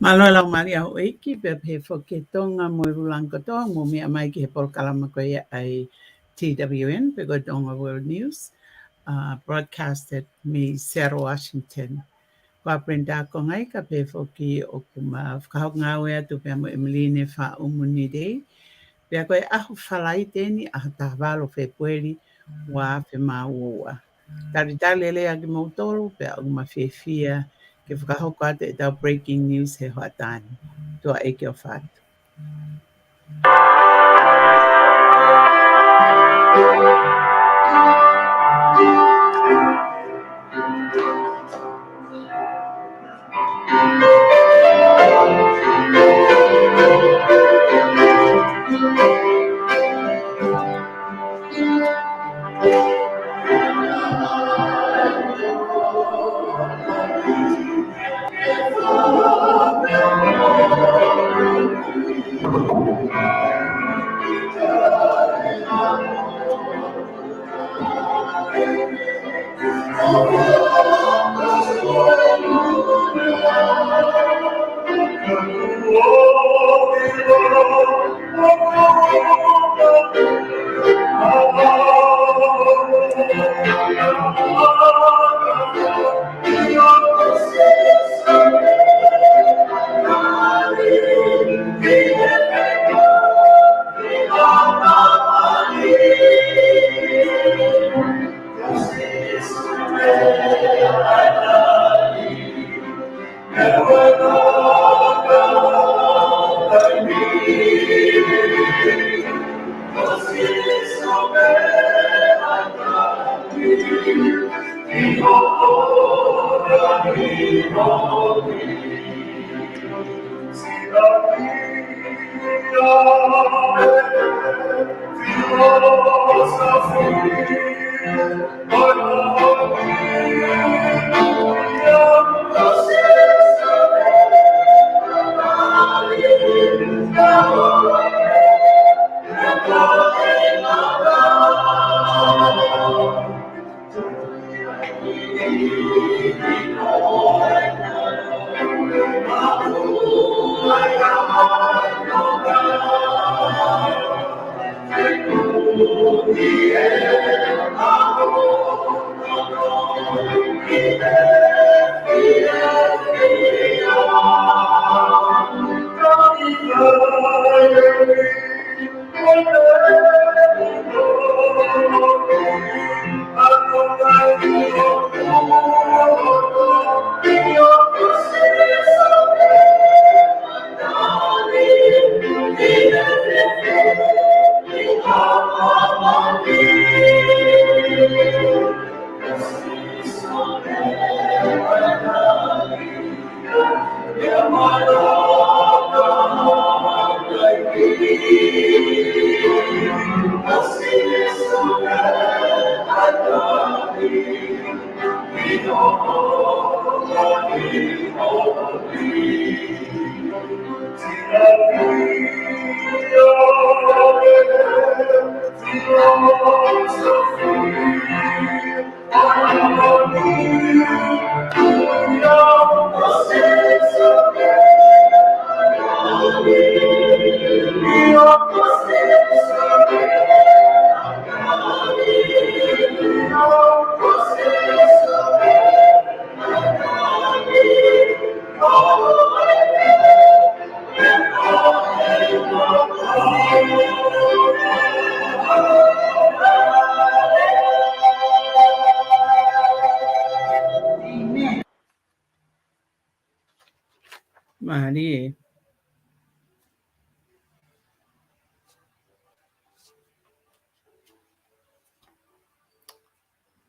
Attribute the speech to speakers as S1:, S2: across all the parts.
S1: Malo lau mari au eiki pe he whoke tonga mo rulango toa mo mea mai ki he polkalama koe ai TWN pe koe Tonga World News broadcasted me Seattle, Washington. Kwa Brenda ko ngai ka pe whoki o kuma whakahok ngā wea tu pe mo Emeline wha umuni dei. Pea koe ahu whalai tēni ahu tahawalo whe pueri wā whe māua. Tari tali lea ki mautoro pe au ma whia ke whakahoko ate e tau breaking news he hoa tāni. Tua eke o whātu. Mari.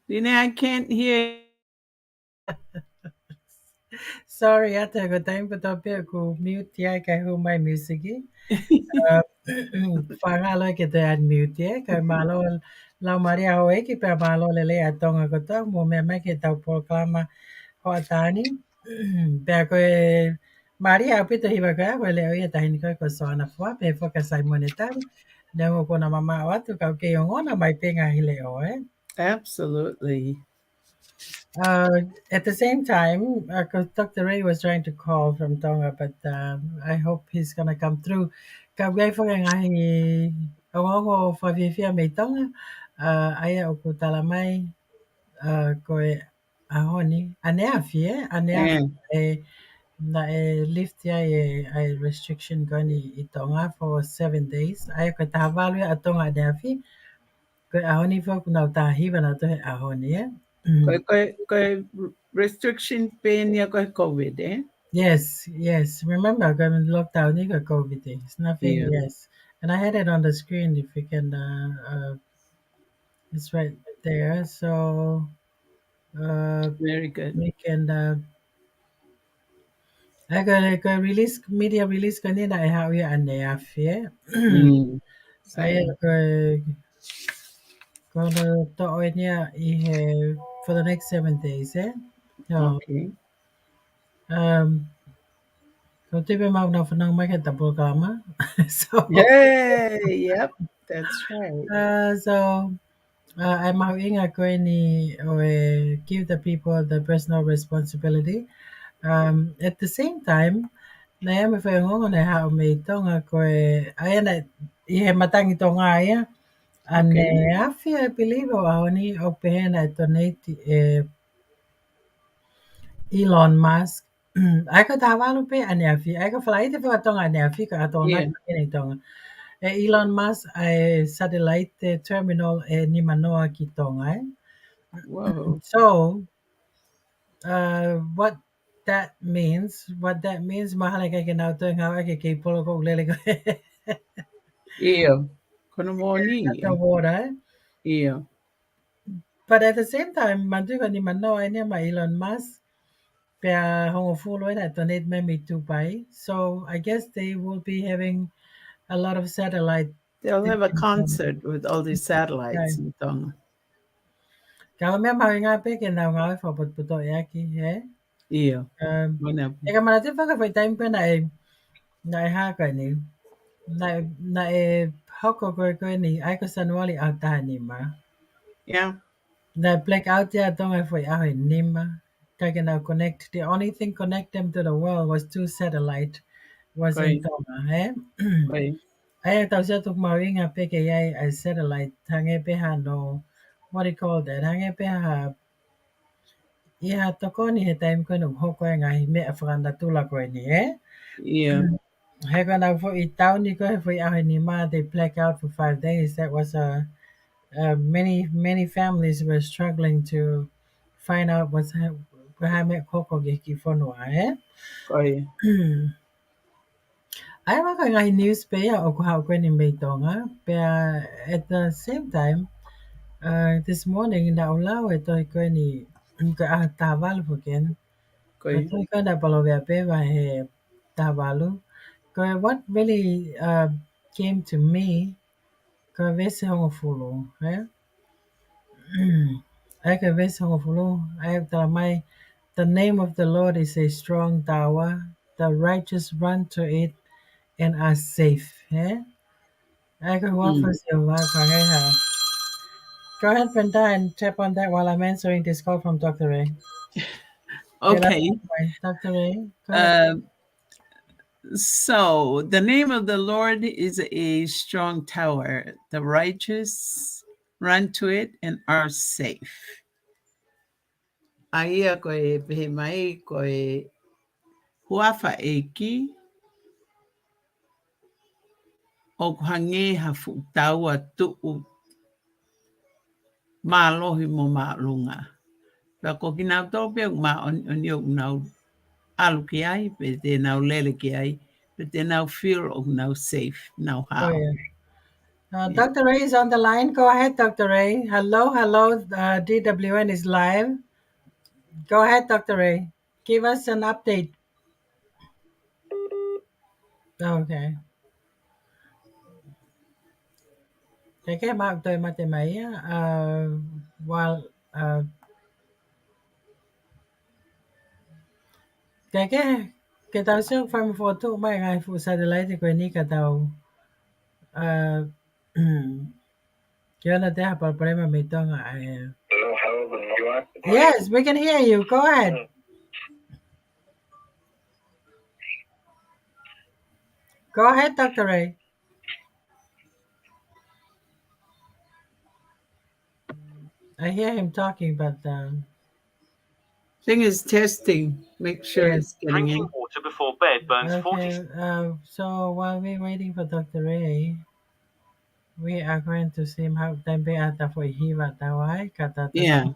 S1: Dine, I can't hear.
S2: Sorry, ata ko time pa topi ako mute ya kay humay music Whangalo ke te unmute kay malo lau maria hoe ki pe malo lele atonga ko to mo me me ke tau proclama ho atani pe ko Maria aupito hiwa ka ko le oia tahini ko sona fwa pe fo ka sai monetari ne mo kona mama watu ka ke ngona mai penga hile o
S1: Absolutely.
S2: Uh, at the same time, because Dr. Ray was trying to call from Tonga, but I hope he's gonna come through. Ka gai whaka ngahi awango whawhiwhia me Tonga, aia o ko tala mai, koe ahoni, anea fie,
S1: And
S2: na lift ia restriction goni I Tonga for 7 days. Aia ko tahawalu a Tonga anea fi, koe ahoni whaku nau tahiwa na tohe ahoni,
S1: koe restriction penia koe COVID, eh?
S2: Yes, yes. Remember, I'm in lockdown. You got COVID. It's nothing.
S1: Yeah,
S2: Yes, and I had it on the screen. If you can, it's right there. So
S1: very good.
S2: we can. I got release media release. Kanina I have you and the affair.
S1: Mm.
S2: I
S1: Same.
S2: gonna to for the next 7 days. No.
S1: Okay.
S2: Um. So tipe mau na fanang makita programa. So.
S1: Hey, yep, that's right.
S2: So I'm hoping going to give the people the personal responsibility. At the same time, na may whaingongo na hao me tonga koe aia na I he matangi tonga aia ane
S1: Okay.
S2: afi I believe o ahoni o pehena donate Elon Musk. Ai ka tawalu pe ane afi ai ka whalaite whakatonga ane afi ka atona
S1: Yeah.
S2: ka kene tonga. Elon Musk ai satellite terminal ni manoa ki tonga
S1: Whoa.
S2: So, what that means, mahalaga kay kinauto yung hawa kay polo ko lele ko
S1: Yeah. Konomoni.
S2: the water.
S1: Yeah.
S2: But at the same time, mandu ko ni mano ay niya ma Elon Musk. Kaya hongo fulo na donate me to buy. So I guess they will be having a lot of satellite.
S1: They'll have a concert with all these satellites in Tonga.
S2: Kau me ma nga pe ke na nga fo pot puto yaki he.
S1: Yeah. Whenever.
S2: Eka manati pa ka time pa na ha ka ni. Na hoko ko ni ai ko sanuali a tahani ma.
S1: Yeah.
S2: Na blackout ya tonga foi a nima. Kaya na connect. The only thing connect them to the world was two satellite was in
S1: Koi.
S2: Tonga. Eh?
S1: Koi.
S2: Ay tau sa tuk mawinga peke yai a satellite hange pe ha no what do you call that? Hange pe ha iha toko ni he time ko no hoko nga hi me afranda tula ko ni eh.
S1: Yeah.
S2: He ko na fo I town ni ko foi a ni ma they black out for 5 days. That was a many families were struggling to find out what koko geki fonua eh.
S1: Koi.
S2: Ai wa ka ngai news pe ya o ko ha ko ni me tonga pe at the same time this morning na ulaw ito ko ni ka taval again ko
S1: Koi.
S2: to ka na palo pe ba he tavalu ko what really came to me ko vese ho fulo eh. I can vese ho fulo I tell my the name of the Lord is a strong tower. The righteous run to it and are safe. Eh? I can walk for
S1: Mm.
S2: you. Go ahead, Brenda, and tap on that while I'm answering this call from Dr. Ray. Okay, let's
S1: Okay.
S2: Dr. Ray, go ahead.
S1: Uh, so the name of the Lord is a strong tower. The righteous run to it and are safe. Aia koe pehe mai koe huafa eki o hange ha taua tuu mālohi mo maalunga. Ka ko ki nau tope ma on yo nau alu ki ai pe te nau lele ki ai pe te nau feel o nau safe nau
S2: Oh,
S1: how.
S2: yeah.
S1: Yeah.
S2: Dr. Ray is on the line. Go ahead, Dr. Ray. Hello, hello. DWN is live. Go ahead, Dr. Ray. Give us an update. Okay. Cái bạn tôi mà tìm mấy while cái tao sẽ phải một photo mấy ngày phụ satellite thì quên đi cả tao uh, kaya na te ha problema may ito nga ay Yes, we can hear you. Go ahead. Go ahead, Dr. Ray. I hear him talking, but
S1: Thing is testing. Make sure
S2: yes.
S1: it's getting
S3: Drinking
S1: in.
S3: water before bed burns 40.
S2: Okay. So while we're waiting for Dr. Ray, we are going to see how tempe ata for hiva tawai kata
S1: Yeah.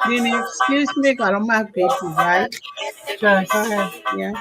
S1: Nini, excuse me, kalau mah baby, right?
S2: Sure, go ahead.
S1: Yeah.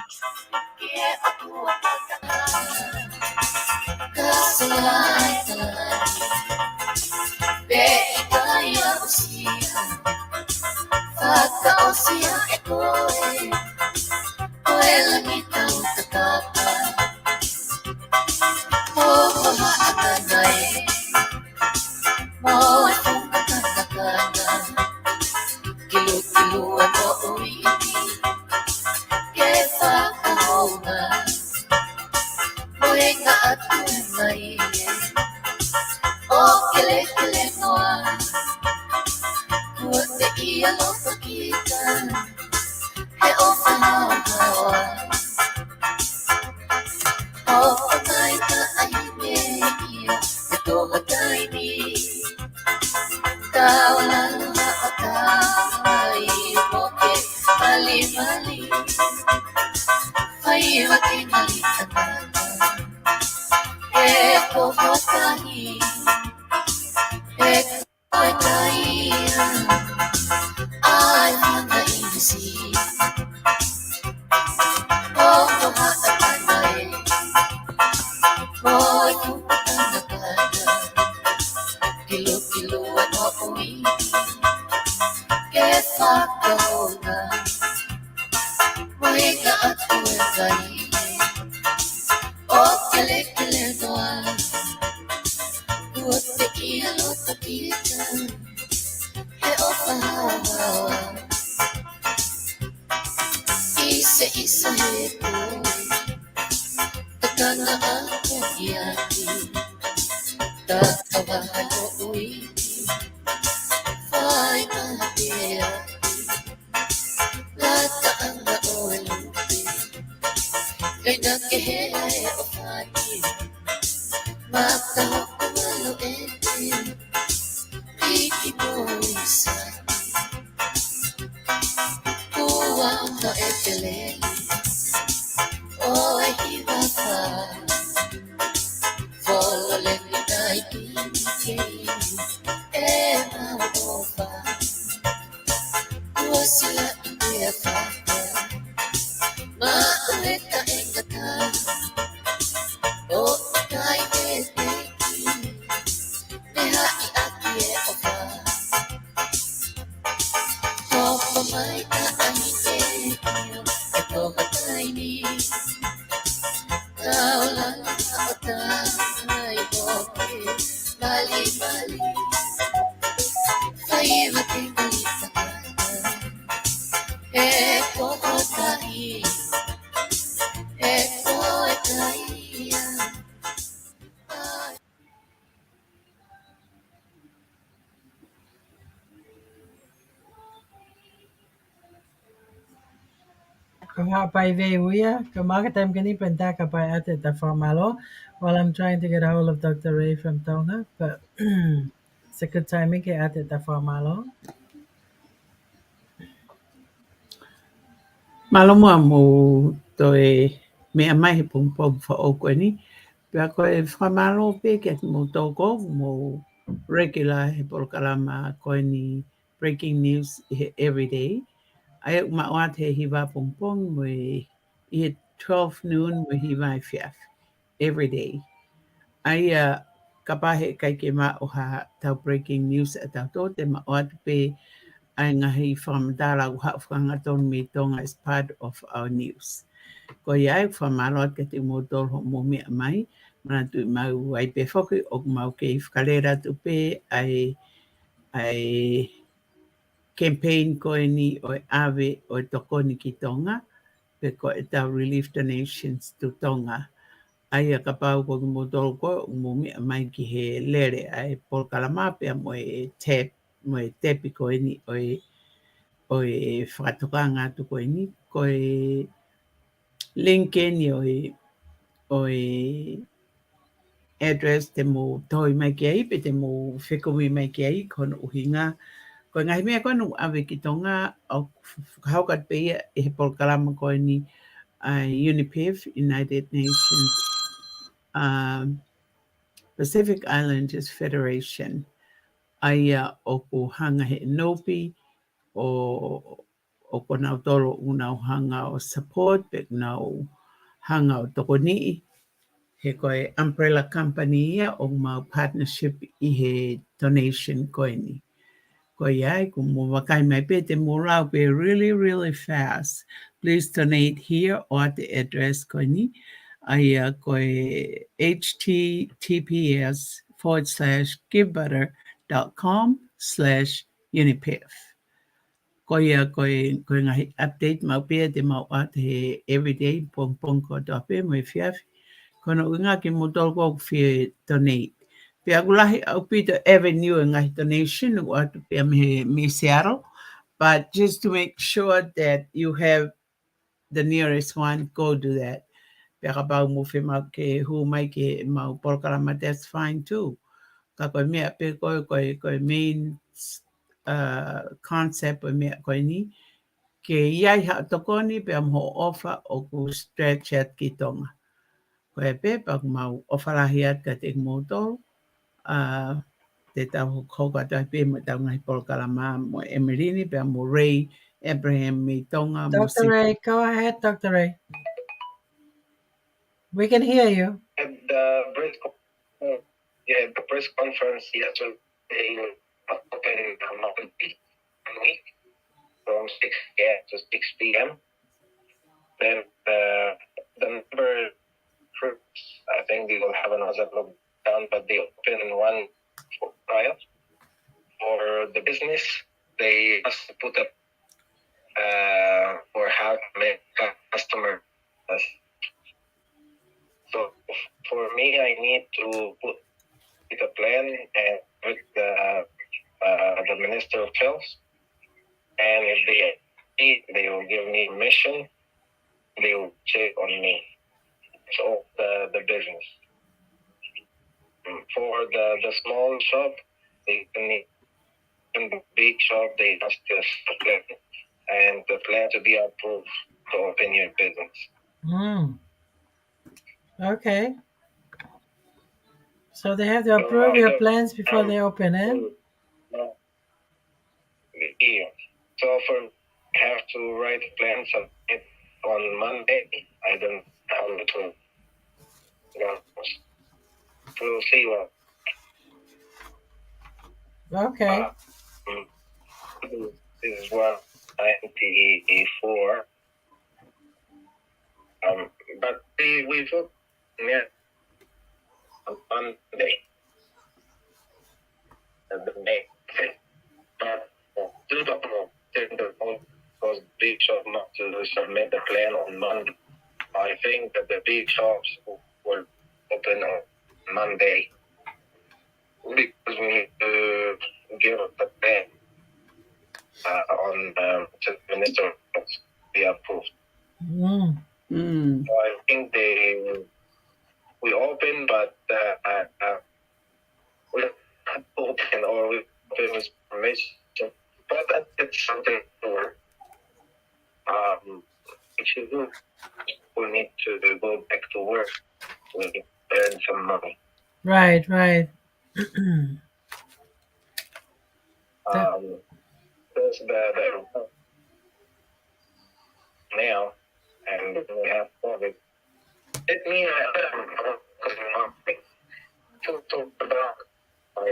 S2: By Veuya, Kamakatam Gani Pentaka by Atita from Malo, while I'm trying to get a hold of Dr. Ray from Tonga, but it's a good timing ke Atita from Malo.
S1: Maloma mo to me mai he pum pum for okweni. Pea ko e whamalo pe ke mo toko mo regular he por kalama ko ni breaking news every day. Ai ma o te hiwa pum pum mo i 12 noon mo hiwa i fiaf every day. Ai kapahe kai ke ma o ha tau breaking news at tau to te ma o pe ai ngahi whamadala u hawhanga ton me tonga as part of our news. Ko iai whamarot ke te motol ho mo mea mai, Mana tu mau ai pe foki o mau ke whakalera tu pe ai campaign koe ni o awe o tokoni ki Tonga pe ko e tau relief donations tu Tonga. Ai a ka pau ko mo tolo ko mo mi mai ki he lere ai por kalama pe mo e tepi ko ni o e whakatokanga tu ko ni ko e linken ni o address te mo toi mai ki ai pe te mo whekumi mai ki ai kono uhinga. Ko ngai mea kono awe ki Tonga o haukat pe ia e he por kalama ko ni UNIPEF, United Nations Pacific Islanders Federation. Aia o ku hanga he nopi o ko nau tolo unau hanga o support pe nau hanga o tokoni he koe umbrella company ia o mau partnership I he donation koe ni. Koe iai ku mo wakai mai pe te mo rau pe really, really fast. Please donate here or at the address koe ni. Aia koe https://givebutter.com/unipef. Koia koe ngahi update mau pia te mau at he everyday pong ko tope mo I fiafi. Kono unga ki mo tolko fie donate. Pia kulahi aupito avenue ngahi donation o atu pia me Seattle. But just to make sure that you have the nearest one, go do that. Pia ka pau mo fi mau ke hu mai ke mau porkalama, that's fine too. Ka koe mea pe koe main concept o mea koe ni. Ke iai ha tokoni pe am ho ofa o ku stretch at ki Tonga. Koe pe pak mau ofarahi at ka te moto te tau koka tai pe mo tau ngai polkalama mo Emerini pe mo Ray Abraham me Tonga mo
S2: Dr. Ray, go ahead, Dr. Ray. We can hear you.
S4: At the press conference yesterday open Mountain Peak week from 6 a.m. to 6 p.m. Then the number troops, I think they will have another lockdown, but they open one trial for the business. They must put up for how many customers. So for me, I need to put a plan and with the Minister of Health, and if they will give me permission, they will check on me. So the business. For the small shop, they need, in the big shop, they must just plan and the plan to be approved to open your business.
S2: Okay. So they have to approve your plans before they open, eh?
S4: Yeah. So I have to write plans on Monday. I don't have to. We'll see what.
S2: Okay.
S4: This is 194. But we vote on Monday. The next, but still don't know. Because big shop not to submit the plan on Monday. I think that the big shops will open on Monday because we need to give the plan on to the minister to be approved. So I think we open, but we open or we open with permission. But it's something for if you do, we need to go back to work. We earn some money.
S2: Right.
S4: There's the now, and we have COVID. Let me to talk about or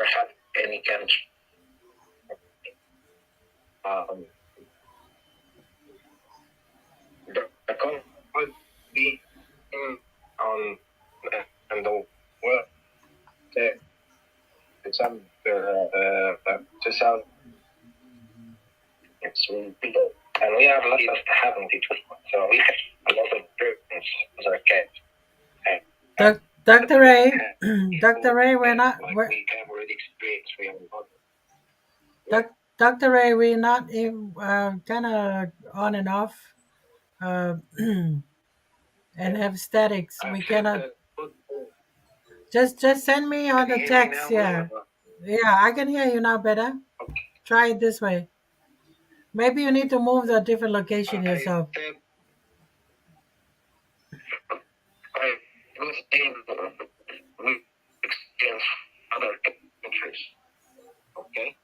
S4: have any country. The country would be on and the well, December 2000, it's really big. And we are lucky enough to have them teach. So we have a lot of experience as our kids.
S2: Dr. Ray, Dr. Ray,
S4: Like we have already experienced. We have a lot.
S2: Dr. Ray, we're not kind of on and off, and have statics. We cannot. Just send me on the text. Yeah, yeah, I can hear you now better. Try it this way. Maybe you need to move to a different location yourself.
S4: I was in we experience other countries. Okay.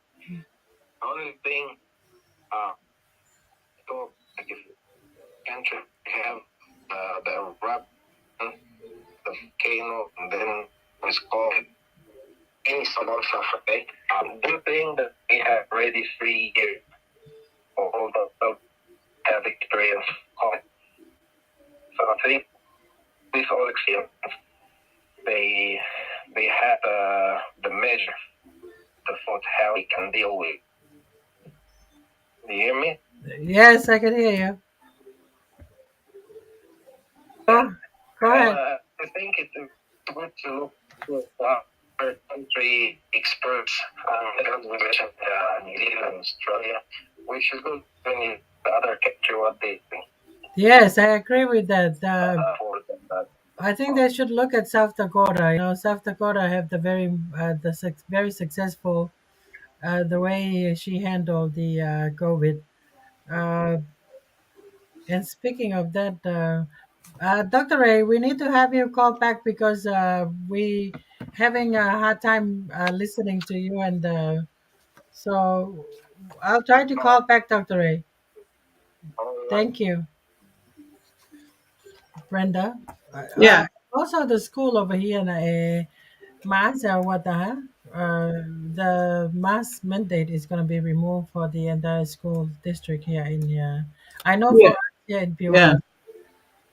S4: Only thing, so if country have the eruption, the volcano, and then it's called any sort of okay. One thing that we have already 3 years all the have experience on. So I think this all experience they have the measure for how we can deal with. Do you hear me?
S2: Yes, I can hear you. Go ahead.
S4: I think it's good to look to other country experts, New Zealand, Australia, which is good when the other country what they think.
S2: Yes, I agree with that. I think they should look at South Dakota. South Dakota have the very successful the way she handled the COVID. Uh, and speaking of that, Dr. Ray, we need to have you call back because we having a hard time listening to you, and so I'll try to call back, Dr. Ray. Thank you, Brenda.
S1: Yeah.
S2: Also, the school over here na mask the mask mandate is going to be removed for the entire school district here in I know for
S1: Yeah.
S2: us here in
S1: Yeah.
S2: Peoria.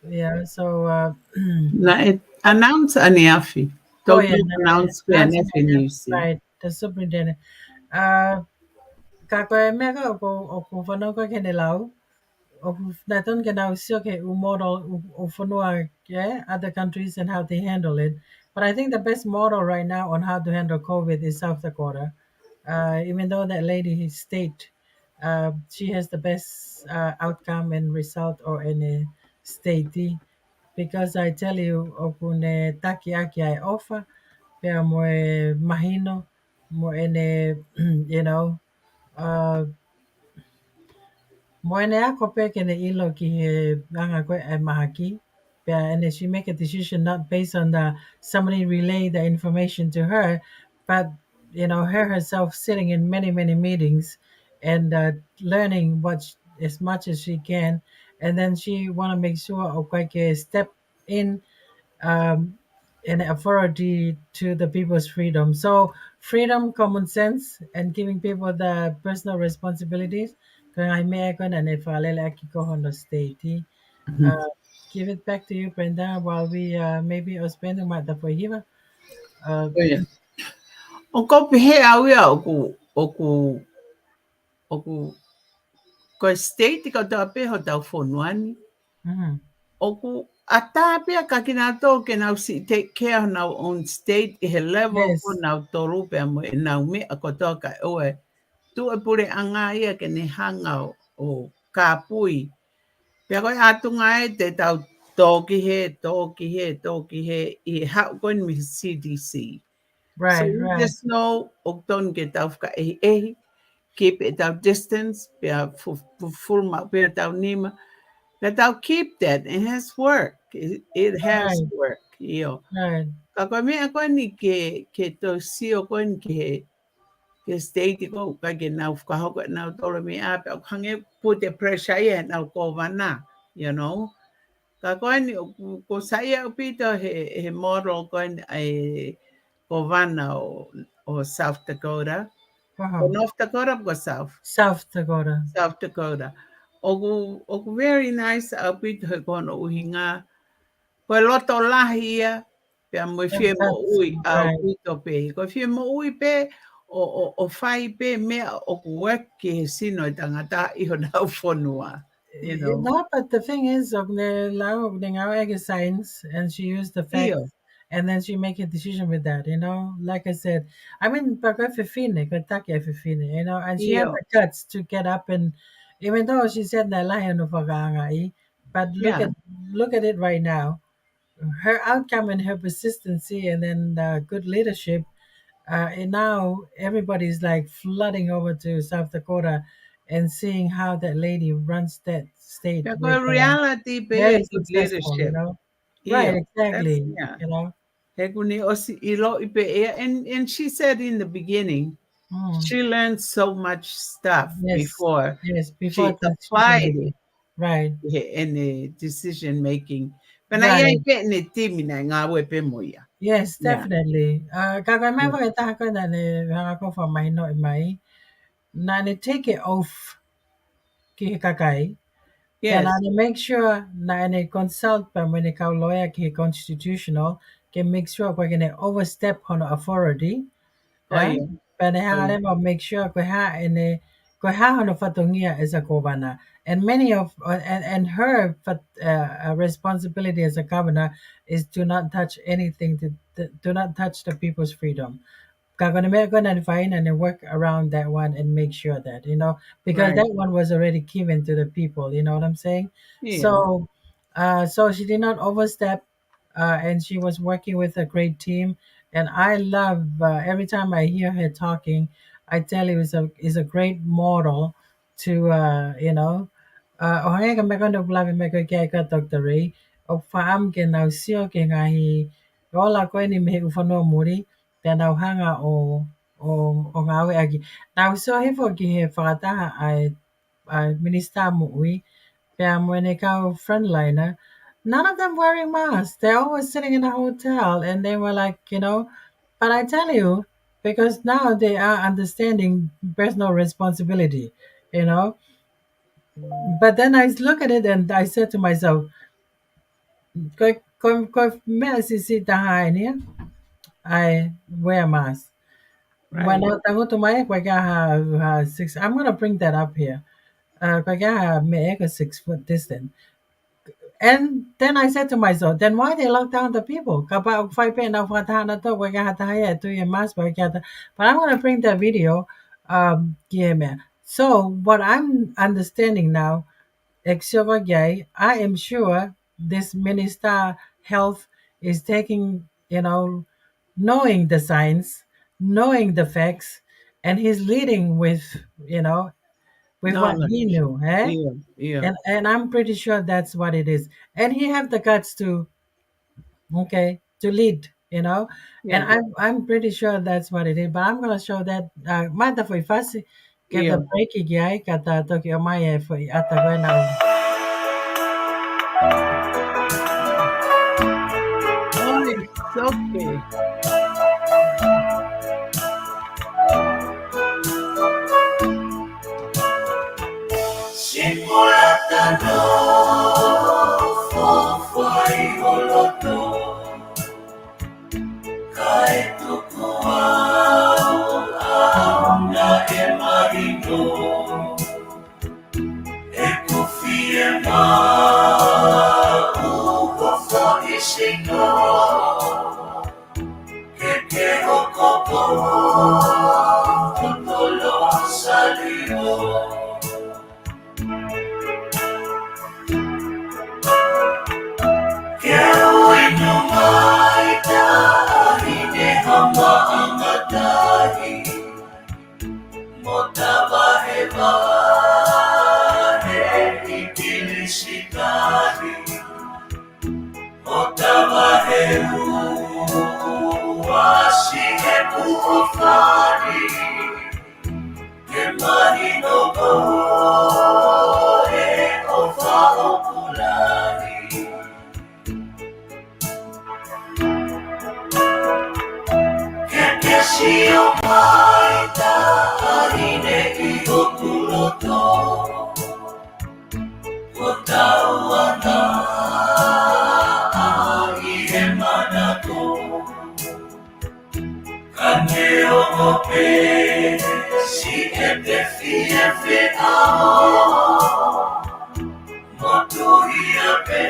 S2: Yeah, so
S1: Na announce aniafi.
S2: oh
S1: Don't
S2: yeah,
S1: announce pe
S2: that's
S1: aniafi news.
S2: right. The superintendent. Uh, kako mega o fano ko kenilau o naton kenau sio ke model o fanua other countries and how they handle it. But I think the best model right now on how to handle COVID is South Dakota. Even though that lady state she has the best outcome and result or any state because I tell you okune taki aki I offer pea mo mahino mo ene uh, Moene ako pe kene ilo ki he anga koe e mahaki. And then she make a decision not based on the somebody relay the information to her, but her herself sitting in many meetings and learning as much as she can, and then she want to make sure okay step in um, an authority to the people's freedom. So freedom, common sense, and giving people the personal responsibilities. Kung ay may ako na nefalele ko on the state. Uh, give it back to you, Brenda, while we maybe spend a month for here.
S1: Oh yeah. O ko pehe au ia o ku ko state ka ta pe ho tau fonuani.
S2: Mhm.
S1: O ku ata pia ka kina to ke nau si take care of our own state I he level ko
S2: Yes,
S1: nau toru pe mo e nau me a ko to ka oe tu e pure anga ia ke ne hanga o ka pui pia ko atunga e te tau toki he I hau ko mi CDC. So
S2: right,
S1: we
S2: right,
S1: just know o ton ke tau ka keep it our distance pia full ma pia tau nima. That I'll keep that. It has work. It has
S2: right,
S1: work. Yo.
S2: right,
S1: Kako me ako ni ke to sio ko ni ke state ko ka ke na ka ho na to me up hange put the pressure in na ko vana, you know. Kako ni ko saya upito he model ko ai ko vana o South Dakota.
S2: wow.
S1: Or North Dakota ko South.
S2: South Dakota.
S1: South Dakota. O very nice upito he kono uhinga. Koe loto lahi ia, Pea mo fie mo ui au pito pe. Ko fie mo ui pe o fai pe mea o kuek ki he sino I tangata I ho nau whonua. You know.
S2: No, but the thing is, science, and she used the facts,
S1: Iyo.
S2: and then she make a decision with that. You know, like I said, I mean, you know, and she had
S1: Iyo.
S2: the guts to get up and, even though she said that lion of but
S1: Yeah.
S2: look at it right now. Her outcome and her persistency, and then good leadership. And now everybody's like flooding over to South Dakota and seeing how that lady runs that state
S1: Pea
S2: with
S1: ko reality pe
S2: very
S1: he good
S2: successful, you
S1: leadership.
S2: know. Right,
S1: Iyo. That's,
S2: exactly.
S1: yeah.
S2: You know.
S1: He kuni osi ilo ipe ea. And she said in the beginning,
S2: Mm.
S1: she learned so much stuff
S2: Yes,
S1: before
S2: yes. Before
S1: she
S2: decision
S1: applied it
S2: making. Right,
S1: in the decision making. Pana ia
S2: right.
S1: ipe ni timi na ngā wepe mo ia.
S2: Yes,
S1: Yeah.
S2: definitely.
S1: Yeah.
S2: Kakamai taka na ni hangako for my no mai. Na ni take it off ki kakai. Then I
S1: Yes.
S2: make sure na any consult pa when ikaw lawyer ki constitutional can make sure ko gonna overstep on authority.
S1: Oh
S2: Eh?
S1: yeah.
S2: Pero
S1: Oh yeah.
S2: mo make sure ko ha ano fatungia as a governor. And many of and her responsibility as a governor is to not touch anything to do not touch the people's freedom. Gonna find and work around that one and make sure that, you know, because
S1: Right.
S2: that one was already given to the people, you know what I'm saying?
S1: Yeah.
S2: So so she did not overstep, and she was working with a great team, and I love every time I hear her talking, I tell you is a great model to you know, o hanga ka meka no blame meka kia ka Dr. Ray o faam ke nau sio ke ngahi ola koe ni me ufano muri te nau hanga o ngā awe aki. Nau so he fo ki he whakataha ai minista mo ui pia mwene kau frontliner. None of them wearing masks. They're always sitting in a hotel, and they were like, you know, but I tell you, because now they are understanding personal responsibility, you know. But then I look at it and I said to myself, I wear a mask. When
S1: Right.
S2: I go to my six, I'm gonna bring that up here. Me 6 foot distance. And then I said to myself, then why they lock down the people? But I'm gonna bring that video. Yeah, man. So what I'm understanding now, I am sure this minister health is taking, you know, knowing the science, knowing the facts, and he's leading with, you know, with what he
S1: Knowledge.
S2: knew, eh?
S1: Yeah. Yeah.
S2: And I'm pretty sure that's what it is. And he have the guts to, okay, to lead, you know. And
S1: Yeah.
S2: I'm pretty sure that's what it is. But I'm gonna show that mata foi fácil que the
S1: Yeah.
S2: break guy kata Tokyo Maya foi ata now.
S1: Oh, it's okay.
S5: Simula tanong fofai holoto kai tukuau au na e marino e kufie ma ugo fo isino ke hokopo kondolo salio Otawana, ai e manako. Kane o mope, si e pe fie ao. Motuhia pe,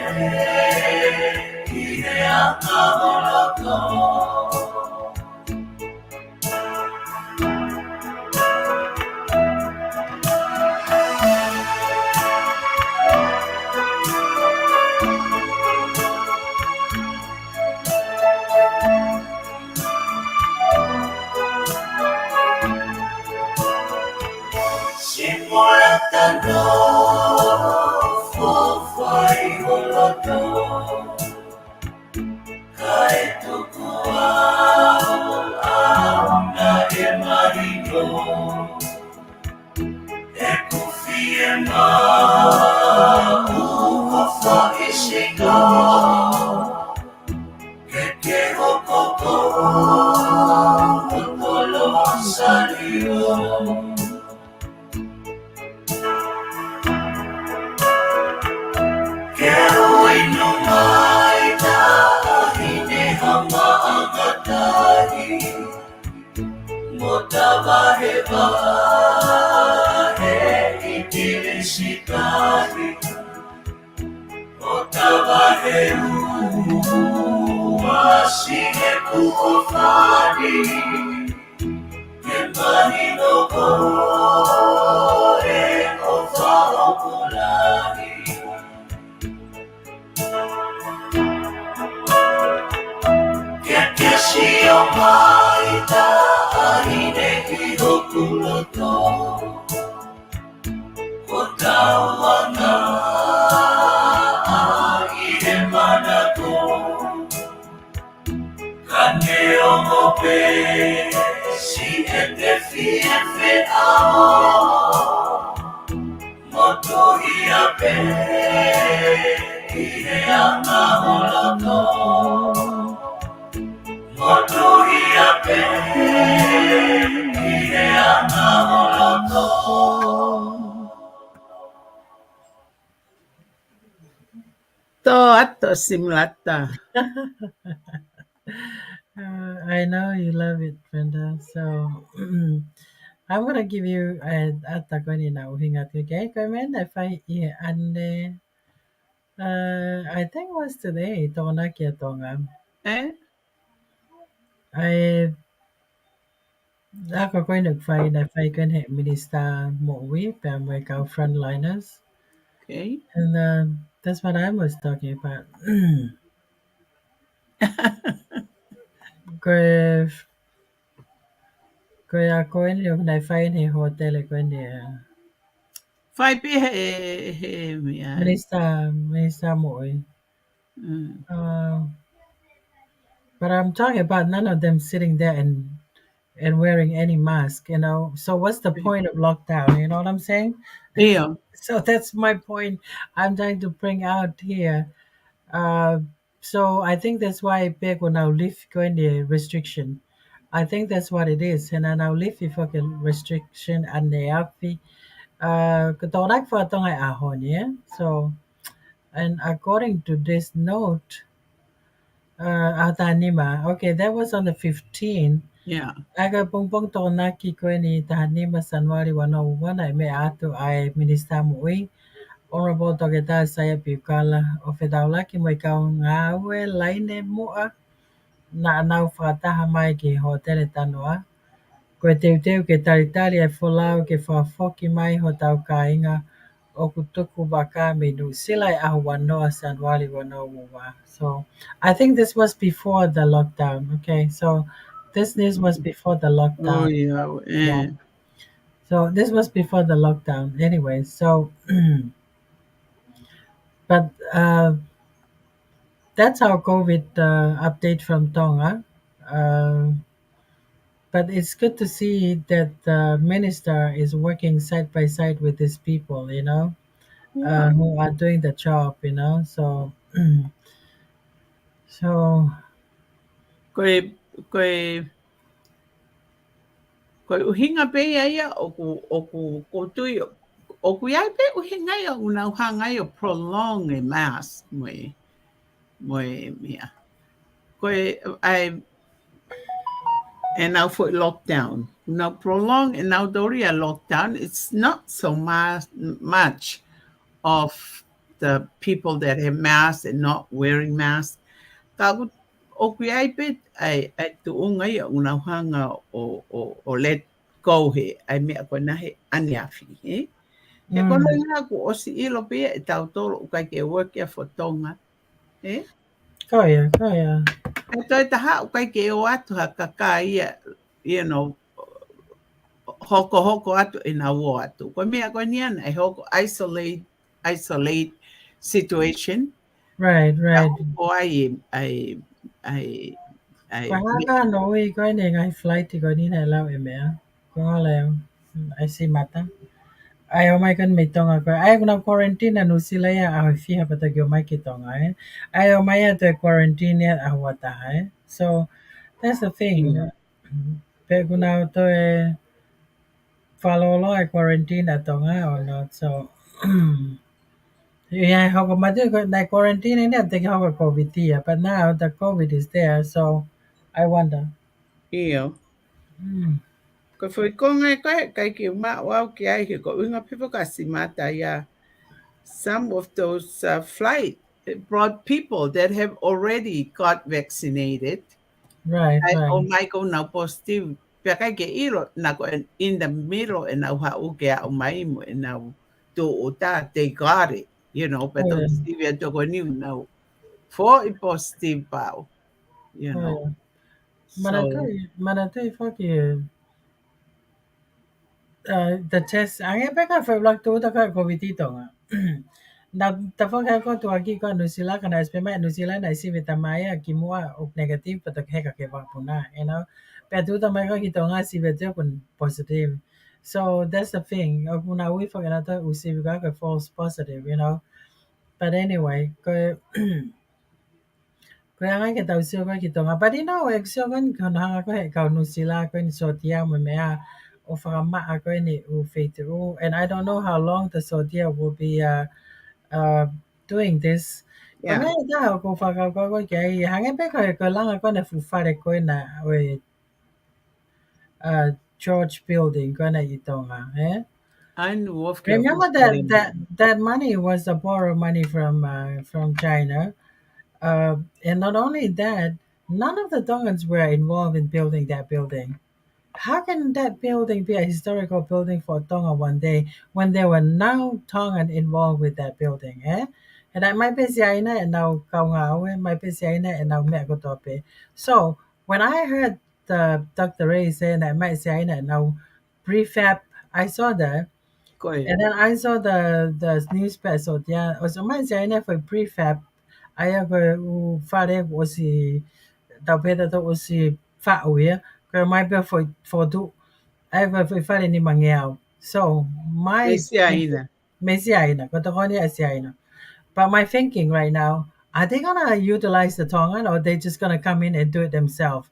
S5: i he anga holoto. Simula tano, fofai holoto. Kai tuku au na e marino. E kufie ma, uhofa isiko. Keke hokoko, hokolo salio. Kero ino mai tahine hama agatahi. Motawahe wahe itiri shikari. Motawahe uwashine kuhofani. Kembani no kore ofa okulani. Kekeshi o mai tahine hihokuloto. Kotawana aire manako. Kane o mope, si e te fie ao. Motuhia pe, i he anga holoto. Motuhia pe, i he anga holoto.
S1: To ato simulata.
S2: I know you love it, Brenda. So I'm gonna give you ata ko ni na uhinga okay? Comment if I and I think it was today. Tona kia tonga.
S1: Eh?
S2: I ako ko nagfay na fay ko na minister mo we pa my frontliners.
S1: Okay.
S2: And that's what I was talking about. Kaya ako yung na-find he hotel ko niya.
S1: Whai pe he mea.
S2: Minister mo eh.
S1: Mm.
S2: But I'm talking about none of them sitting there and wearing any mask, you know. So what's the point of lockdown? You know what I'm saying?
S1: Iyo.
S2: So that's my point I'm trying to bring out here. So I think that's why Peg will now lift going the restriction. I think that's what it is. And I now lift the fucking restriction and the api. Katorak for tong ay ahon, yeah. So and according to this note, Atanima, okay, that was on the 15th.
S1: Yeah.
S2: Aga pongpong to naki ko ni Tahanima Sanwari 101 ay may ato ay Minister Mui. Honorable Togeta saya Pukala o Fedaulaki mo ikaw nga we line mo na anaw fata hamay ki hotel tanwa. Ko teu ke taritari ay fulao ke foki mai hotel kainga o kutuku baka menu sila ay ahwano Sanwari 101. So I think this was before the lockdown. Okay, so this news was before the
S1: Oh,
S2: lockdown.
S1: yeah.
S2: Yeah.
S1: Eh.
S2: So this was before the lockdown. Anyway, so but that's our COVID update from Tonga. Uh, but it's good to see that the minister is working side by side with these people, you know,
S1: Yeah.
S2: who are doing the job, you know. So, so
S1: Koe koe uhinga pe ia o tui o kuiai pe uhinga ia una uhanga ia prolong e mask moe mea. Koe ai and now for lockdown. Now prolong and now Doria lockdown, it's not so much of the people that have masks and not wearing masks. Ka o kui ai pet ai tu unga ia una hanga o let go he ai mea ko na he aniafi he. He kono
S2: Mm.
S1: inga ku osi ilo pia e tau tolo ukai ke work here for Tonga. He?
S2: Kaya, kaya.
S1: E toi taha ukai ke o atu ha kaka ia, you know, hoko atu e na wo atu. Ko mea ko nian e hoko isolate situation.
S2: Right,
S1: Ya
S2: right.
S1: hoko ai
S2: Kwa ka no we ko ni ngai flight ko ni na lao e mea. Ko le ai si mata. Ai o mai kan me tonga ko. Ai na quarantine na no sila ya a fi ha pata ko mai ki tonga eh. Ai o mai ya to quarantine ya a wata eh. So that's the thing. Pe kuna to e follow lo e quarantine at tonga or not. So yeah, how come like quarantine and I think how COVID here, but now the COVID is there, so I wonder.
S1: Iyo.
S2: Mm,
S1: Ko foi konga kai ki ma wau ki ai ki ko inga people ka si mata ya. Some of those flight brought people that have already got vaccinated.
S2: right,
S1: Ai
S2: right.
S1: o mai ko na positive. Pia kai ke iro na ko in the middle and na ha u ke o mai mo and now do o ta they got it, you know, but
S2: Oh yeah,
S1: those Steve to go new now for a positive bow, you
S2: oh
S1: know.
S2: yeah.
S1: So
S2: Manatay fuck you. The test. Ang ebe ka for like to the ka COVID dito nga. Na tapos ako to agi ko no sila kana espema no sila na si vitamaya kimua og negative patok heka ke ba puna, you know. Pero to may ko kito nga si vetio kun positive. So that's the thing. Og una we for na to usi ka false positive, you know. But anyway, ko kaya nga kita usyo ko kito nga. But you know, eksyo kan kan hanga ko ikaw no sila ko ni sotia mo mea o fakama ako ni u fate and I don't know how long the sotia will be uh, doing this.
S1: yeah,
S2: Kami ita ko faka ko kay hangin pe ko lang ako na fufare ko na with church building ko na ito nga eh.
S1: I knew of careful
S2: Remember that
S1: spelling.
S2: that money was the borrowed money from China. And not only that, none of the Tongans were involved in building that building. How can that building be a historical building for Tonga one day when there were no Tongan involved with that building? Eh? And I might be siya and now kaungawe, might be siya and now megotope. So when I heard the Dr. Ray saying that might siya and now prefab, I saw that.
S1: Koi.
S2: And then I saw the news special. Yeah, also might siya for prefab. I have a father was he tao pe ta was he fat away. Kaya may be for do I have a father ni mangyao. So my
S1: Mesia
S2: thinking,
S1: ina.
S2: may siya na, kato ko niya siya na. But my thinking right now, are they gonna utilize the Tongan or they just gonna come in and do it themselves?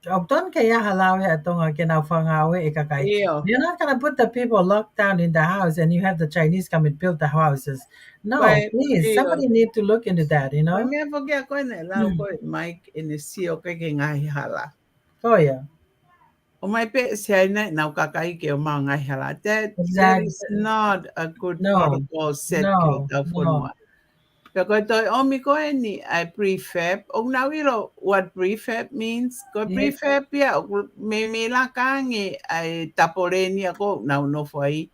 S2: Ogton kaya halawi atong kinafangawi ikakay.
S1: Iyo.
S2: You're not gonna put the people locked down in the house and you have the Chinese come and build the houses. No,
S1: Koi,
S2: please,
S1: iyo.
S2: somebody need to look into that, you
S1: Koi
S2: know?
S1: mea pokia koi ne lau koi Mike in the sio ke ngai hala.
S2: Oh yeah,
S1: O mai pe se ina nau kakai ke o mau ngai hala. That
S2: exactly.
S1: is not a good
S2: No,
S1: protocol set ke
S2: no,
S1: tau
S2: no.
S1: whanua. Pe koe toi omi koe ni ai prefab. O nau ilo what prefab means. Koe
S2: Yeah,
S1: prefab ia me la kange ai taporeni ako nau no fai.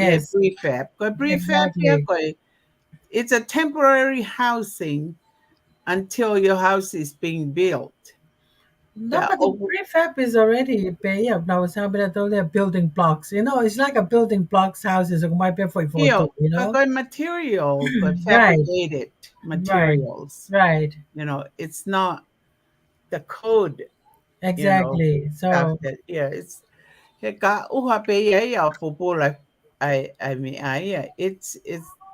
S1: Ia
S2: yes,
S1: prefab. Koe prefab ia
S2: exactly.
S1: koe. It's a temporary housing until your house is being built.
S2: No,
S1: Yeah,
S2: but the prefab is already pay up now. Sabi na to they're building blocks. You know, it's like a building blocks houses. Kung may pay for
S1: you
S2: photo, you know?
S1: material, but
S2: Right,
S1: fabricated
S2: right,
S1: materials.
S2: right.
S1: You know, it's not the code, you know,
S2: Exactly.
S1: stuff
S2: So,
S1: that, yeah, it's, he ka uha pe ia ia pupula I mean, it's,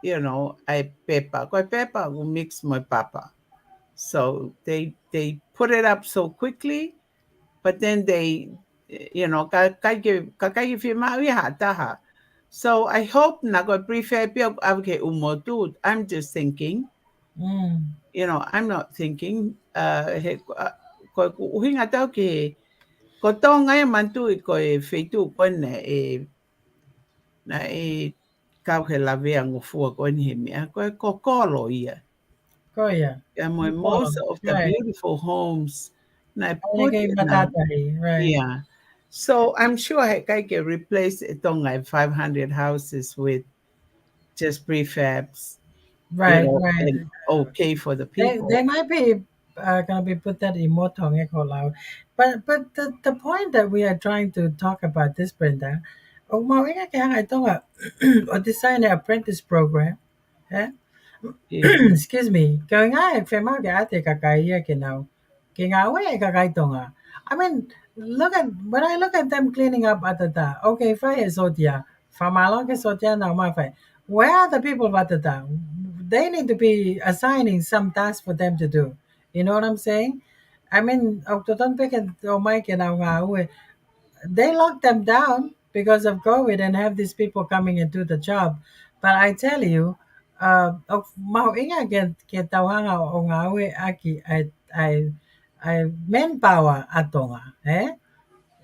S1: you know, I pepa. Koi pepa will mix my papa. So they put it up so quickly, but then they, you know, ka fi ma ha taha. So I hope na ko prefab avke umotu. I'm just thinking,
S2: mm,
S1: you know, I'm not thinking ko uhinga tau ke Ko Tonga e mantu I ko e wheitu kone na e kau he lawea ngofua kone he mea. Ko e kokolo ia.
S2: Koya.
S1: Mo most of the
S2: Right.
S1: beautiful homes na put
S2: Alege
S1: na
S2: matatahi. Right.
S1: yeah. So I'm sure I can replace Tonga 500 houses with just prefabs,
S2: Right. Right.
S1: and okay for the
S2: They
S1: people.
S2: might be gonna be put that in motong lao, but the point that we are trying to talk about this, Brenda, oh mau ingat kaya I thought a design apprentice program, eh?
S1: Yeah.
S2: Excuse me, going I fema ke ate kakaya ke now, king awe kakay tonga. I mean, look at when I look at them cleaning up at the okay, fire sotia, famalong ke sotia now my fire. Where are the people at the they need to be assigning some tasks for them to do. You know what I'm saying? I mean, Octoton Pick and Mike and they lock them down because of COVID and have these people coming and do the job. But I tell you, mau inga ke tauhanga o ngā ue aki ai manpower atonga, eh?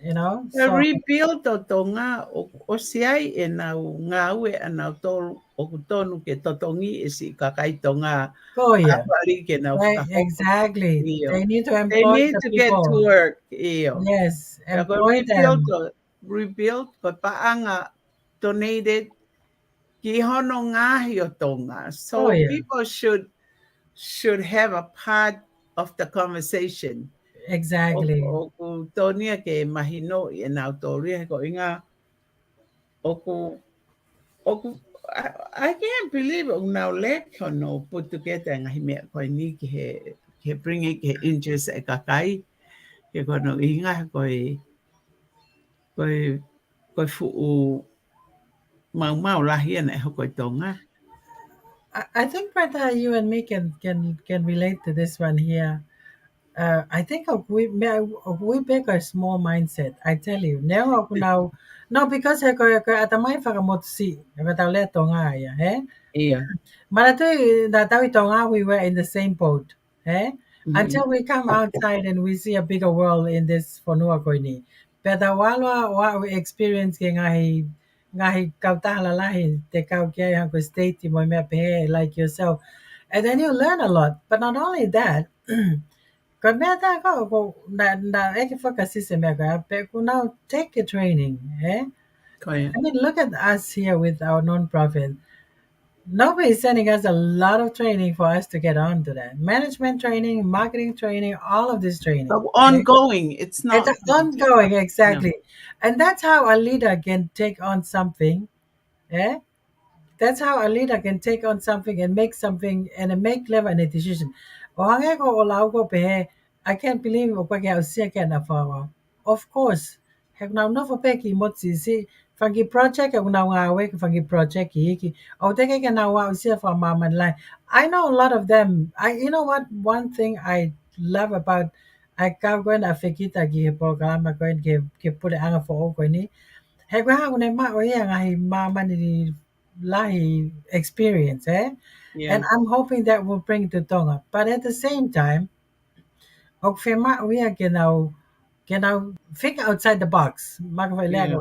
S2: You know,
S1: The
S2: so
S1: rebuild o Tonga o siai e nau ngā ue a nau tolu o kutonu ke totongi e si kakai Tonga
S2: koya,
S1: awari ke nau
S2: right?
S1: whakahoko
S2: Exactly.
S1: iyo.
S2: They need to
S1: They
S2: employ
S1: need
S2: the
S1: to get to
S2: people.
S1: work iyo.
S2: Yes,
S1: Ko
S2: employ them.
S1: rebuild ko paanga donated ki hono ngahi o Tonga. So
S2: Koya,
S1: people should have a part of the conversation.
S2: exactly.
S1: O ku tonia ke mahino I nau toria ko inga o ku o ku I can't believe o now let no put together ngahi mea ko ni ke bring it ke interest e kakai ke kono inga ko fu mau lahi ana e hoko I Tonga.
S2: I think Brenda, you and me can relate to this one here. I think we big or small mindset. I tell you, now no because ko atamai whakamotsi, e tau le tonga ia, eh?
S1: Ia.
S2: Maratui na tawi tonga we were in the same boat, eh?
S1: Mhm.
S2: Until we come outside and we see a bigger world in this whanua koini. Peta walwa wa we experience ke ngahi kautahala lahi te kau kia hako state mo mea pehe like yourself. And then you learn a lot. But not only that, ko mea tā ko na eke whakasise mea ka pe ko now take a training, eh?
S1: Ko ia.
S2: I mean, look at us here with our non-profit. Nobody is sending us a lot of training for us to get on to that. Management training, marketing training, all of this training.
S1: So
S2: Okay?
S1: ongoing. It's
S2: It's
S1: not just
S2: ongoing,
S1: no.
S2: exactly. And that's how a leader can take on something. Eh? That's how a leader can take on something and make something and make clever a decision. O hange ko o lau ko pehe, I can't believe o kwa kia o sia kia na whawa. Of course, he kuna no for peki motsi si fangi project e kuna ngā we ki fangi project ki hiki. O teke ke na wa o sia wha mama lai. I know a lot of them. You know what? One thing I love about I ka koe na whekita ki he programa koe ke pule anga fo o koe ni. He koe hako ne ma o ia ngahi mamani ni lahi experience, eh?
S1: Yeah.
S2: And I'm hoping that will bring to Tonga. But at the same time, ook we are think outside the box.
S1: Yeah.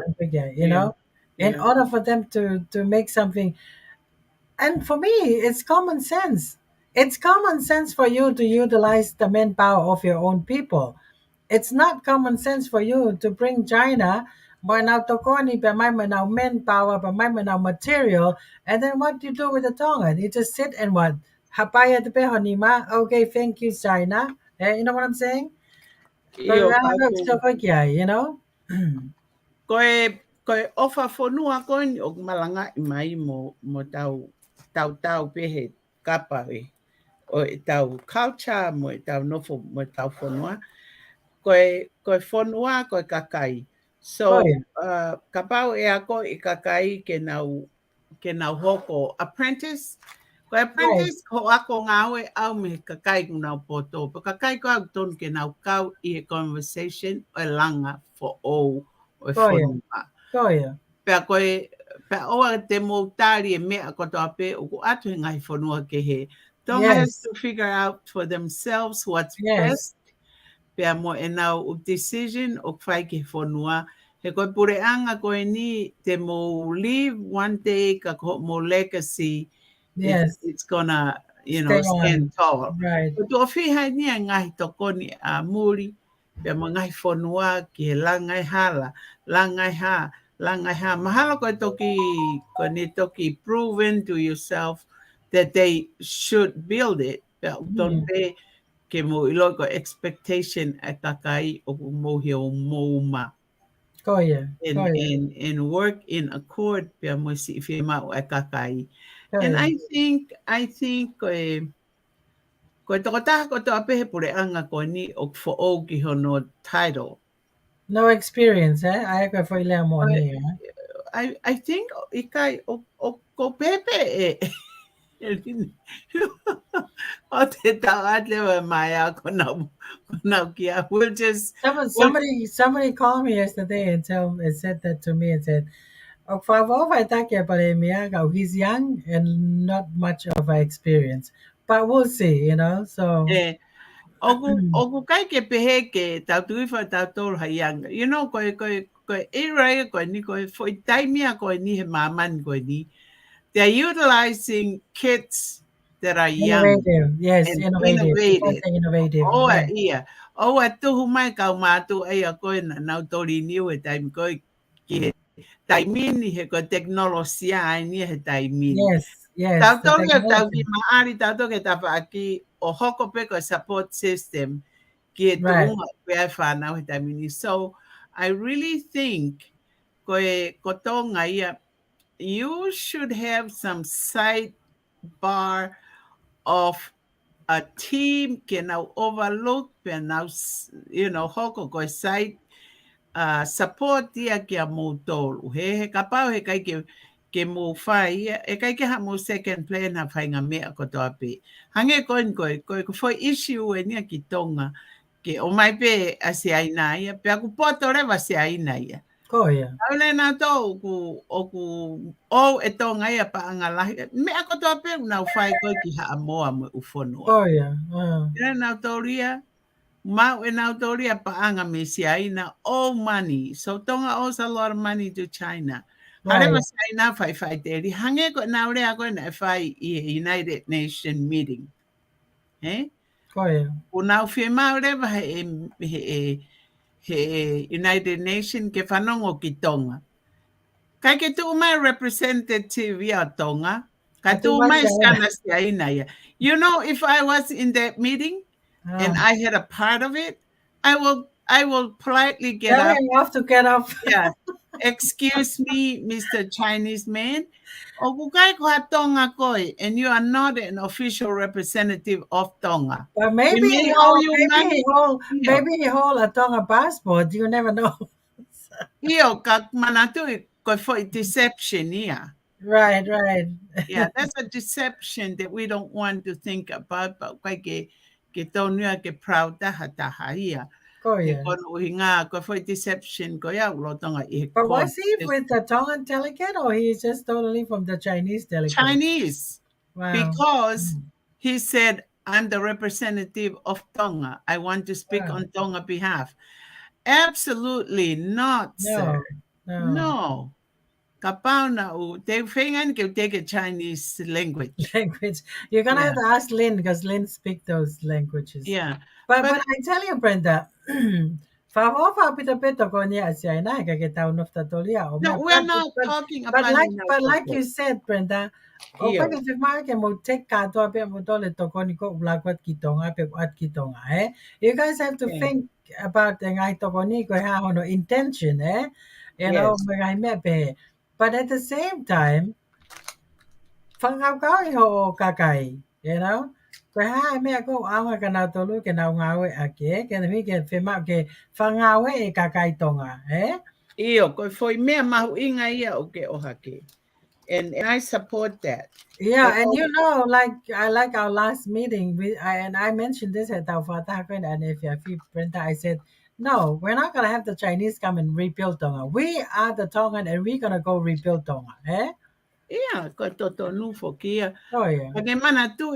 S2: You
S1: Yeah.
S2: know, in
S1: Yeah.
S2: order for them to make something. And for me, it's common sense. It's common sense for you to utilize the manpower of your own people. It's not common sense for you to bring China when out tokoni by my now manpower, by my now material, and then what do you do with the Tongan? You just sit and what? Hapaya de behonima. Okay, thank you, China. You know what I'm saying?
S1: Io aku
S2: You know?
S1: koe ofa fonua koe ni o malanga I mai mo tau pehe kapa o tau culture mo tau nofo mo tau fonua koe fonua koe kakai. So
S2: Oh yeah,
S1: kapau e ako I kakai ke nau hoko apprentice. Ko
S2: right.
S1: apprentice ko ako ngawe au me kakai ko nau poto. Pero kakai ko au ton ke nau kau I conversation o langa for o
S2: Oh yeah,
S1: fonua.
S2: oh yeah.
S1: Pea koe, pea oa te moutari e mea koto ape o ku atu he ngai whanua ke he. Tonga has
S2: Yes,
S1: to figure out for themselves what's
S2: yes.
S1: best pea mo e nau o decision o whai ke whonua. He koe pure anga koe ni te mo live one day ka ko mo legacy.
S2: Yes.
S1: It's gonna,
S2: Stay
S1: stand
S2: on.
S1: tall.
S2: Right.
S1: Ko tu whihai ni a ngahi tokoni a muri, pea mo ngahi whonua ki he langai hala, langai ha, langai ha. Mahalo koe koe ni toki proven to yourself that they should build it. Pea uton pe ke mo ilo ko expectation a kakai o mo hi o mo ma.
S2: Koia.
S1: And work in accord pia mo si fi ma o a kakai. And
S2: Koia.
S1: I think ko toko taha ko to apehe pure anga ko ni o fo o ki hono title.
S2: No experience, eh? Ai koe whai lea mo ni, eh?
S1: I think ikai o ko pepe e o te tau atle mai a ko nau kia. We'll just
S2: Somebody called me yesterday and said that to me and said, "Oh, he's young and not much of an experience, but we'll see, you know." So
S1: oku kai ke pehe ke tau tuiwha tau tolu haianga. Koe ira koe ni koe foi taimia koe ni he maman koe ni. They're utilizing kids that are young
S2: innovative, yes,
S1: and
S2: innovative. Because
S1: innovative.
S2: they're innovative,
S1: Oa
S2: yeah.
S1: ia. Oa tuhu mai kau mātu ai a koe na nau tori niu e taimi koe ki he taimini he koe teknolosia ai ni he taimini.
S2: Yes,
S1: Tau
S2: the
S1: tau ki
S2: technology,
S1: maari tau ke tawha aki o hoko pe koe support system ki e
S2: right?
S1: tuunga pe ai whanau he taimini. So I really think ko tonga ia, you should have some sidebar of a team ke nau overlook pe nau, hoko koe side support ia ke a mō tōru. He kapau he kai ke mō whai ia, e kai ke ha mō second plan ha whai ngā mea ko tō ape. Hange koe ko whai issue e nia ki tonga, ke o mai pe a se aina ia, pe aku poto rewa se aina ia.
S2: Koia,
S1: Aule nā tō o e tonga ia pa anga lahi. Mea ko tō ape unau whai koe ki ha amoa mo ufonua.
S2: koia.
S1: Ina nau tō ria, mau e nau tō ria pa anga me se aina all money. So Tonga owes a lot of money to China.
S2: Right,
S1: Harewa sa aina whai te ri. Hange ko nau rea koe na e whai i United Nations meeting. He?
S2: koia.
S1: O nau whi mau rewa he United Nations ke whanongo ki Tonga. Kai ke tu mai representative ia Tonga. Kai
S2: Atu
S1: tu mai
S2: macha,
S1: skana se aina ia. If I was in that meeting, and I had a part of it, I will politely get
S2: tell
S1: up.
S2: him off to get up.
S1: Yeah. Excuse me, Mr. Chinese man. O kukai ko ha Tonga koi, and you are not an official representative of Tonga.
S2: But
S1: We may owe you money.
S2: maybe he hold a Tonga passport. You never know.
S1: Io ka manatu ko foi deception ia.
S2: Right.
S1: Yeah, that's a deception that we don't want to think about, but kai ke tonua ke proud taha ia. He
S2: Koia.
S1: kono uhi ngā, ko foi deception ko ia ulo tonga i he
S2: But
S1: kon.
S2: was he with the Tongan delegate or he's just totally from the Chinese delegate?
S1: Chinese,
S2: Wow.
S1: because he said, I'm the representative of Tonga. I want to speak
S2: Wow.
S1: on Tonga behalf. Absolutely not, sir. No. Kapauna u te whengan ke take a Chinese language.
S2: Language. You're gonna have to ask Lynn because Lynn speaks those languages.
S1: Yeah.
S2: But I tell you, Brenda, whaofa pita pito ko niya siya na ke tao nofta tolia.
S1: No, we're not talking about
S2: But like you said, Brenda, o pa ke fima ke mo take ka to ape mo tole to ko ni ko blakwat kitonga ape at kitonga You guys have to think about the ngai to ko ni ko ha hono intention You know, ngai me pe. But at the same time, whangau ho kakai, you know? Ko ha me ko anga kana tolu ke na ngawe ake ke mi ke fema ke whangawe e kakai tonga,
S1: Io, ko foi mea mahu inga ia o ke ohake. And I support that.
S2: Yeah, and you know, I like our last meeting, I mentioned this at Taufata, and if Brenda, I said, no, we're not gonna have the Chinese come and rebuild Tonga. We are the Tongan, and we're gonna go rebuild Tonga,
S1: Yeah, ko toto nufo kia.
S2: Oh yeah.
S1: Pake mana tu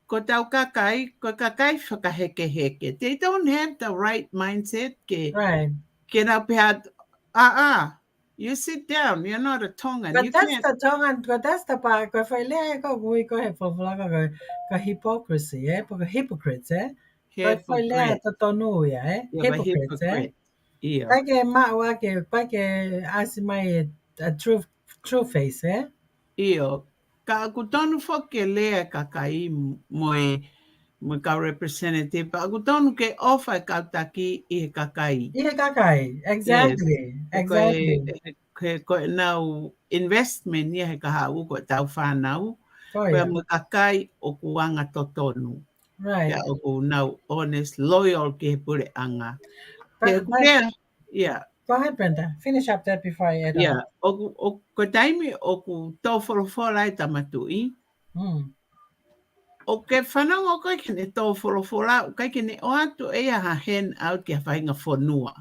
S1: ko tau kakai, ko kakai whakaheke. They don't have the right mindset
S2: Right.
S1: ke nau pēha, you sit down, you're not a Tongan,
S2: But
S1: you
S2: that's
S1: can't.
S2: the Tongan, but that's the part. Ko whai lea ko gui ko he whawhulanga ko hypocrisy, Ko hypocrites, Ko whai lea
S1: Hypocrite.
S2: to tonu ia,
S1: Yeah, but
S2: Hypocrites,
S1: hypocrite. Yeah.
S2: Kai ke maua kai ke asimai a true face,
S1: Io, ka aku tonu whoke lea kakai mo ka representative, pa aku tonu ke ofa kautaki i he kakai.
S2: Ihe kakai.
S1: Yes.
S2: Exactly.
S1: E
S2: Exactly.
S1: koe nau investment ia he kahau ko tau whanau,
S2: Oh
S1: koe
S2: yeah.
S1: mo kakai o kuanga totonu.
S2: Right.
S1: Pea o ku nau honest, loyal ke he pure anga. He
S2: But
S1: kurea, yeah.
S2: go ahead, Brenda. Finish up that before I add on.
S1: Yeah, o ko taimi o ku tau whorowhora e tamatui,
S2: Mm.
S1: o ke whanau o kai kene tau whorowhora, o kai kene o atu e ha hen out ke whainga whanua.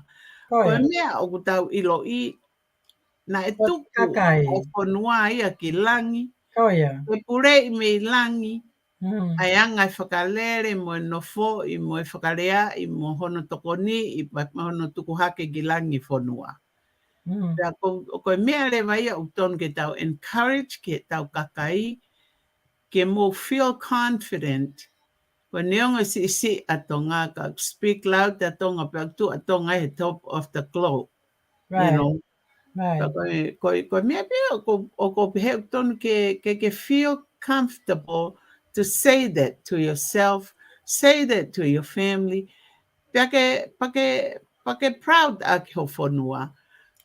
S2: Oh
S1: Ko
S2: yeah.
S1: mea o ku tau ilo i, na e
S2: But
S1: tuku o
S2: kakai.
S1: whanua ia ki langi,
S2: Oh yeah.
S1: e pure i me i langi,
S2: Mm.
S1: ai anga e whakalere mo e nofo, i mo e whakarea, i mo hono tokoni, i hono tuku hake ki langi whanua.
S2: Mm.
S1: Pea ko mea le vai o ton ke tau encourage, ke tau kakai, ke mo feel confident. Ko neonga si a tonga ka speak loud a tonga pe tu a tonga he top of the globe, you
S2: Right.
S1: know.
S2: Right.
S1: Ko mea pe o ko he ton ke feel comfortable to say that to yourself, say that to your family. Pake proud a ki ho whanua.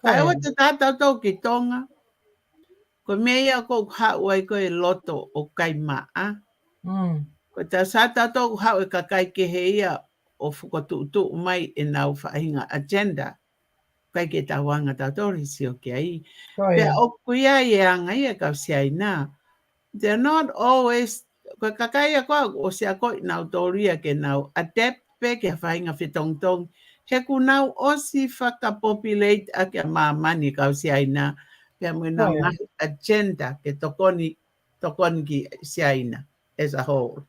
S2: Oh
S1: Kai o
S2: yeah.
S1: te tata tau ki tonga, ko mea ia ko hawai ko e loto o kai maa.
S2: Mm.
S1: Ko ta sa tātou hau e ka kai ke he ia o whakatu mai e nau whainga agenda. Kai ke tā wanga tātou risi o ke ai.
S2: Oh
S1: Pea
S2: yeah.
S1: o kuia i anga ia kau si ai nā. They're not always, ko ka kai a koa o si a koi nau tōria ke nau adapt pe ke whainga whitongtong. He ku nau osi whakapopulate a ke mamani kau si ai nā. Pea mo
S2: Oh
S1: nau
S2: yeah.
S1: ngahi agenda ke tokoni ki si ai nā as a whole.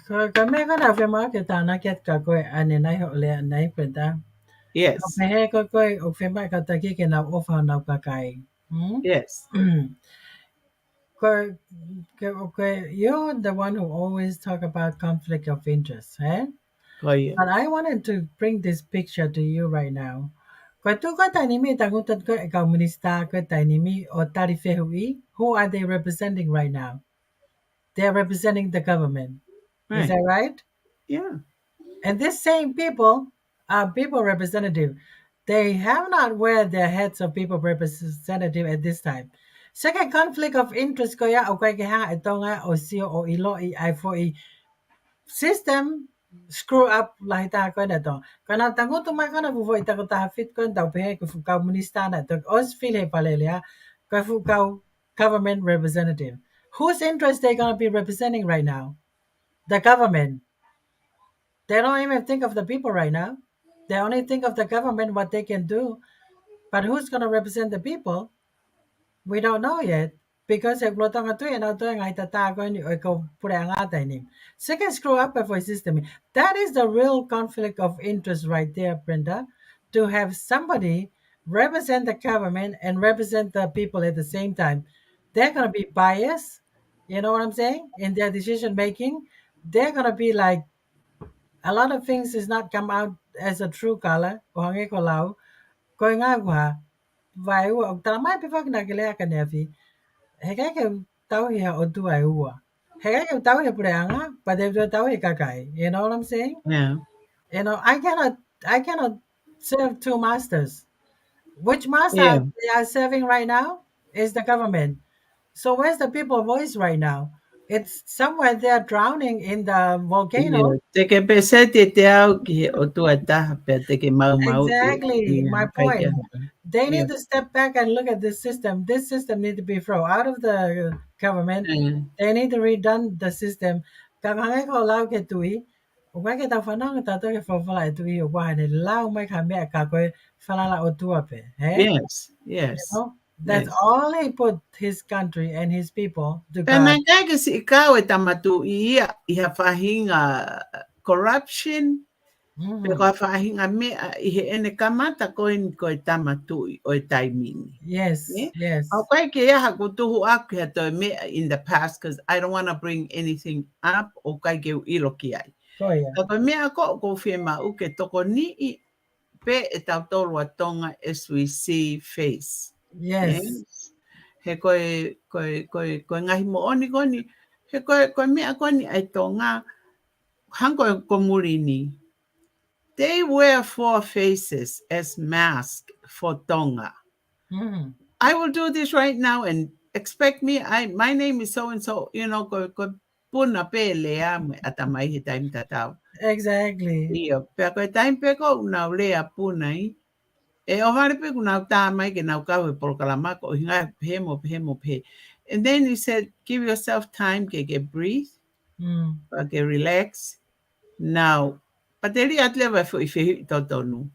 S2: Ko me ko na whema ke tāna ket ka koe ane nai ho lea nai Brenda. Ka
S1: Yes.
S2: pehe ko koe o whema ka taki ke nau ofa nau kakai.
S1: Yes.
S2: You're the one who always talk about conflict of interest,
S1: Koia.
S2: But I wanted to bring this picture to you right now. Ko tu ko tainimi tangutan ko ikaw minista ko tainimi o tarifehui. Who are they representing right now? They're representing the government. Is
S1: Right.
S2: that right?
S1: Yeah.
S2: And these same people are people representative. They have not wear their heads of people representative at this time. Second conflict of interest ko ya o kay ha ito nga o siyo o ilo I for system screw up lahita ko na to. Kana tango tumaka na buvo ita ko fit ko daw pe ko fu komunista na to os file palelia ko fu government representative. Whose interest they gonna be representing right now? The government. They don't even think of the people right now. They only think of the government, what they can do. But who's going to represent the people? We don't know yet. Because if lo tanga tu na tu ngai tata ko ni ko pura nga ni. Second screw up for system. That is the real conflict of interest right there, Brenda. To have somebody represent the government and represent the people at the same time. They're gonna be biased, you know what I'm saying? In their decision making. They're gonna be like a lot of things is not come out as a true color. O hangi ko lau, ko nga gwa, vai ua, o talamai piwak na gilea ka nefi, he kai ke tau hi o tu ai ua. He kai ke tau hi pureanga, but they do tau hi kakai. You know what I'm saying?
S1: Yeah.
S2: You know, I cannot serve two masters. Which master
S1: Yeah.
S2: they are serving right now is the government. So where's the people voice right now? It's somewhere they're drowning in the
S1: Yeah.
S2: volcano.
S1: Te ke pese te au ki o tu taha pe te ke mau
S2: Exactly,
S1: i
S2: my
S1: kai ke
S2: point.
S1: hapa.
S2: They
S1: Yeah.
S2: need to step back and look at this system. This system need to be thrown out of the government. They need to redone the system. Kakangai ko lau ke tui. Wa ke ta whanau ta to ke whawhala e tui o waha ne lau mai ka mea ka koe whalala o tua pe. Hey?
S1: Yes.
S2: You
S1: Yes.
S2: know? That's
S1: Yes.
S2: all he put his country and his people to
S1: Pena
S2: God.
S1: kaya si ikaw e tamatu iya iha whahinga corruption, pe
S2: Hmm.
S1: koa whahinga mea i he ene kamata ko e tamatu o e taimini.
S2: Yes,
S1: Yeah? Au
S2: yes.
S1: kai ke iaha kutuhu aku he toi mea in the past, because I don't want to bring anything up o kai ke ilo ki ai.
S2: Koya.
S1: Ka koe mea ko whia mau ke toko ni I pe e tau tolu a Tonga as we see face.
S2: Yes.
S1: Yes. He koe ngahi mo oni koni, he koe mea koni ai Tonga, hanko ko muri ni. They wear 4 faces as mask for Tonga.
S2: Hmm.
S1: I will do this right now and expect me. My name is so and so. Ko puna pe lea me atamai he time tatau.
S2: Exactly.
S1: Ia, pe koe time pe ko una lea puna I. E o mare pe kuna ta mai ke na ka por kalama ko hinga pe mo pe. And then he said, give yourself time ke breathe,
S2: Mm.
S1: ke relax. Now, pateri atleva fo ife totonu.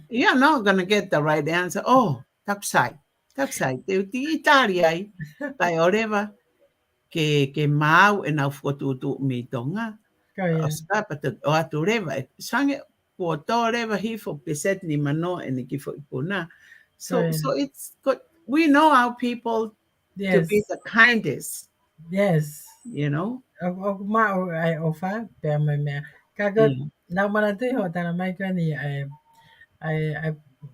S1: You're not going to get the right answer. Oh, taksai. Taksai. Te uti Italia ai. Kai oreva ke mau e nau whakututu me tonga.
S2: Koya.
S1: Oskapa o atu reva. Sange ko tō reva hi fo peset ni mano e ni ki fo ipuna. So
S2: Koya.
S1: it's good. We know our people to be
S2: Yes.
S1: the kindest,
S2: Yes.
S1: you know?
S2: O ma o ai ofa pe me me. Kaga
S1: Yeah.
S2: na mana te ho tana mai ka ni ai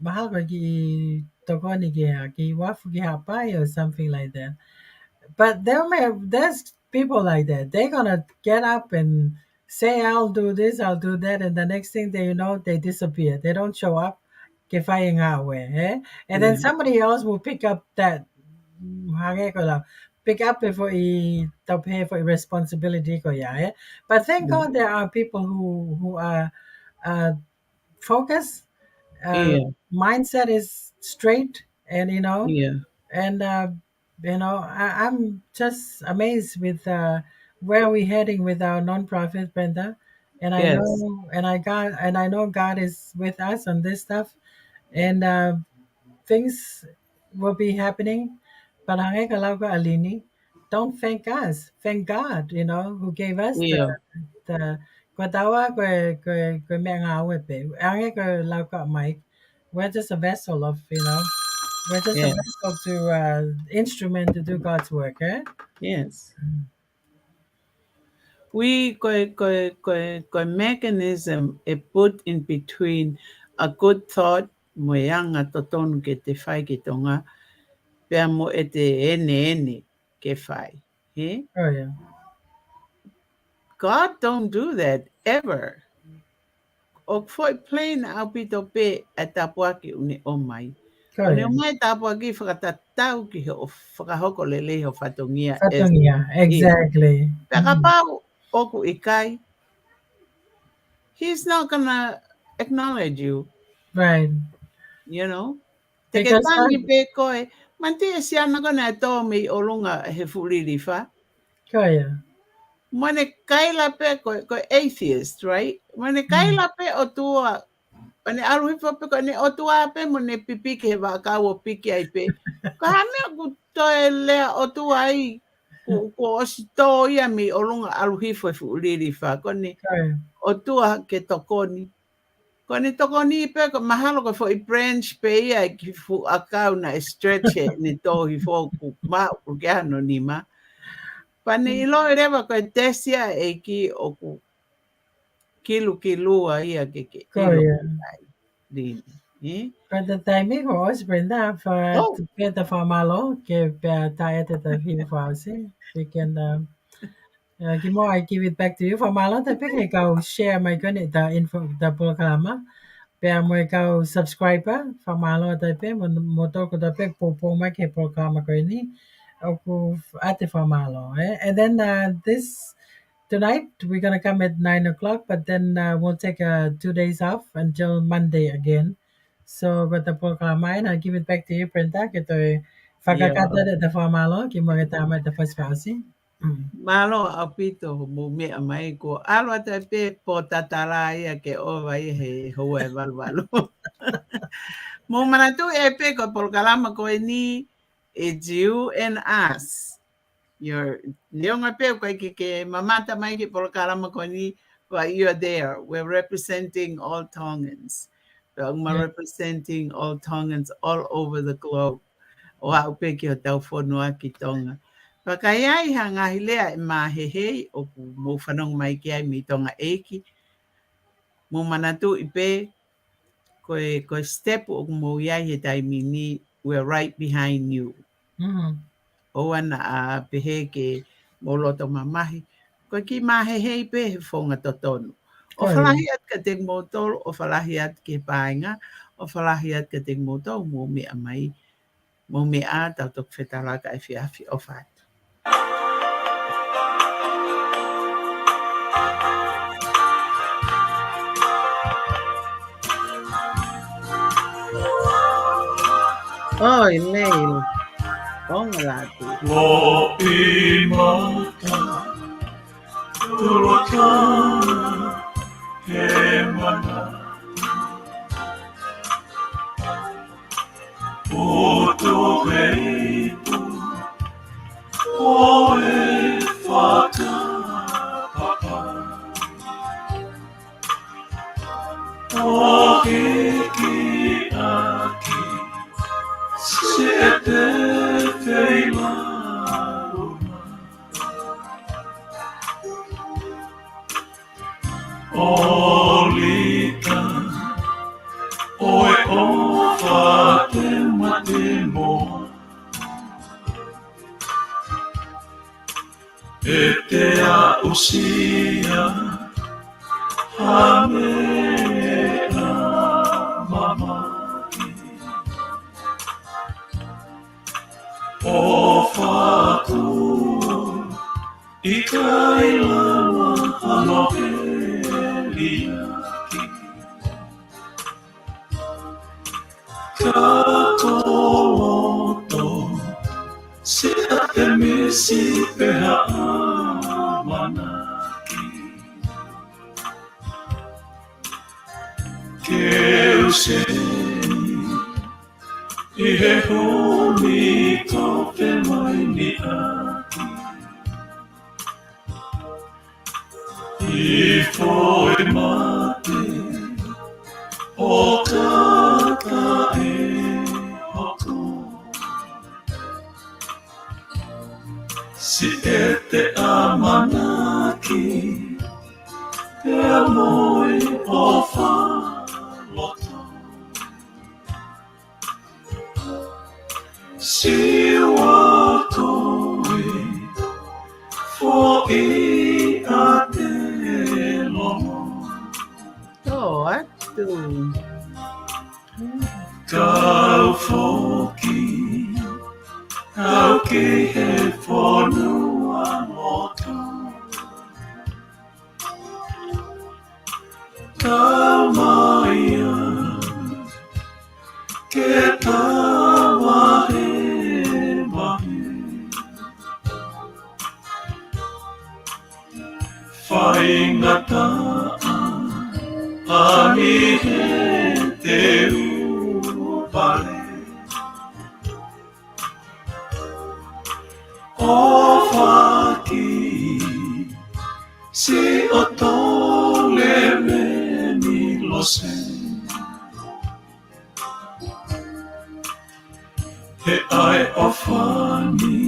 S2: mahal ko ki toko ni ki wafu ki hapai or something like that. But there's people like that. They're gonna get up and say, "I'll do this, I'll do that," and the next thing they know, they disappear. They don't show up. Kifayang away, eh? And then
S1: Yeah.
S2: somebody else will pick up that hangé ko lang, pick up it for pay for responsibility ko ya, eh? But thank
S1: Yeah.
S2: God there are people who are uh, focused,
S1: Yeah.
S2: mindset is straight, and
S1: Yeah.
S2: and I'm just amazed with where we're heading with our nonprofit, Brenda. And I
S1: Yes.
S2: know, and I know God is with us on this stuff, and things will be happening. But alini, don't thank us, thank God. Who gave us
S1: Yeah.
S2: the kwatawa kwe mẹ ngào kwe pe. Hange ko lauka Mike. We're just a vessel of we're just a
S1: Yeah.
S2: vessel to instrument to do God's work, eh?
S1: Yes. We mechanism e put in between a good thought moyanga totonu ke te whai ki tonga pea mo e te ene ke whai. Eh?
S2: Oh yeah,
S1: God don't do that ever. O foi plain aupito pe e tapuaki uni o mai.
S2: oh
S1: O ne
S2: yeah.
S1: o mai tapuaki whakatatau ki he o whakahoko lele ho whatongia es
S2: Fatungia,
S1: ia.
S2: exactly.
S1: Pea ka pau oku ikai, he's not gonna acknowledge you,
S2: Right,
S1: you know. Te ke
S2: because God,
S1: tangi pe koe, manti e siana kona e tō mi o lunga he furiri wha.
S2: oh yeah.
S1: Mane kaila pe koe atheist, right? Mane
S2: Mm.
S1: kaila pe o tua, mane aruhifa pe koe ne o tua pe mone pipiki he waka o piki ai pe. Ka hamea ku toe lea o tua ai, ko osi tō ia mi o lunga aruhifa he furiri wha. Kone
S2: Oh yeah.
S1: o tua ke tokoni. Ko ni toko ni pe ko mahalo ko fo I branch pe ia ki fu akau na stretch it ni to hi fo ku ma ku ga no ni ma. Pa ni lo reva ko tesia e ki o ku kilu ia ke
S2: Oh
S1: ilo
S2: yeah.
S1: ai din. Eh?
S2: But the timing was Brenda for
S1: Oh,
S2: to get the famalo give tired at the few hours. We can give more. I give it back to you. Famalo, the pick I go share my gun the info the programa. Pe mo ikaw subscriber famalo the pe motor ko the pe po ma ke programa ko ni o ku ate famalo, eh? And then this tonight we're gonna come at 9 o'clock, but then we'll take 2 days off until Monday again. So got the programa and I'll give it back to you, Brenda. Kito
S1: yeah.
S2: fakakata the famalo ki mo tama the first fausi.
S1: Malo aupito mo me mai ko alwa te pe po tatara ia ke o vai he ho e valvalo. Mo manatu e pe ko por kalama ko ni It's you and us. You're mamata mai ki por kalama ko ni you're there. We're representing all Tongans. We're representing all Tongans all over the globe. O a upe ki o tau whanua ki Tonga. Pakaiai hanga hilea e mahehe o mo whanong mai ki ai mi Tonga eiki. Mo manatu ipe koe step o mo iai he taimi ni, we're right behind you. O ana a pehe ke mo loto mamahi. Koe ki mahehe ipe he whonga totonu. O whalahi at ka te motol, o whalahi at ke paenga, o whalahi at ka te motol, mo mea mai, mo mea tautok whetalaka e whiawhi o whātu. Oi, Neil. Onga latu.
S5: Lo imata, tulota, he mana. Oto heipu, oe whata papa. O hiki aki, se te teila una. O lika, oe o whate mate moa. E te a usia, hame a mamaki. O whatu, i kai lama alohe liaki. Ka toloto, se a te misi peha a manaki. Ke useni, i he honi kope mai ni aki. I foe mate, o kaka e hoko. Si e te amanaki, e amoe o whaloto. Si watoe, fo i a te lomo.
S1: Oh, atu.
S5: Kau foki, kau ke he whanua motu. Kau maia, ke tawa he mahi. Whaingata ani he te upale. O whaki, si o tole me ni lose. He ai o whani,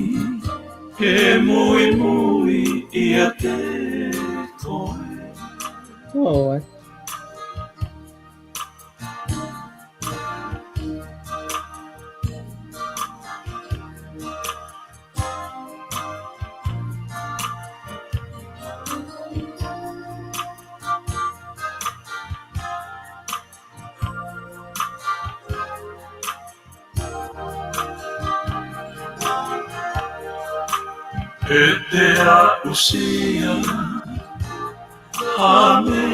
S5: he mui mui ia te koe.
S1: Oh,
S5: E te a usia, hame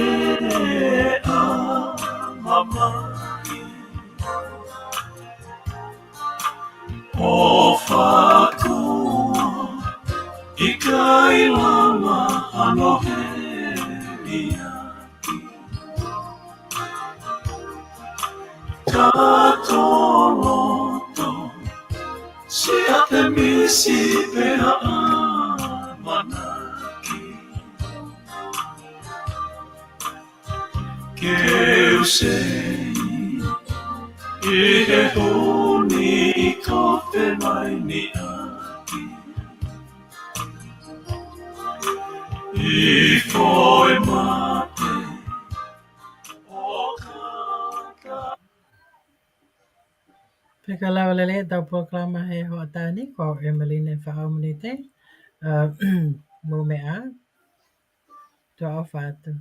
S5: a mamaki. O whakua, i kai lama ano he liaki. Ka toloto, si isi pea a manaki ke usei I he honi ka whenai ni aki I koe mate o kata
S2: Peka lau lele tau proklama he hoatani ko Emmeline whaamunite. Mo mea. Tua o whātu.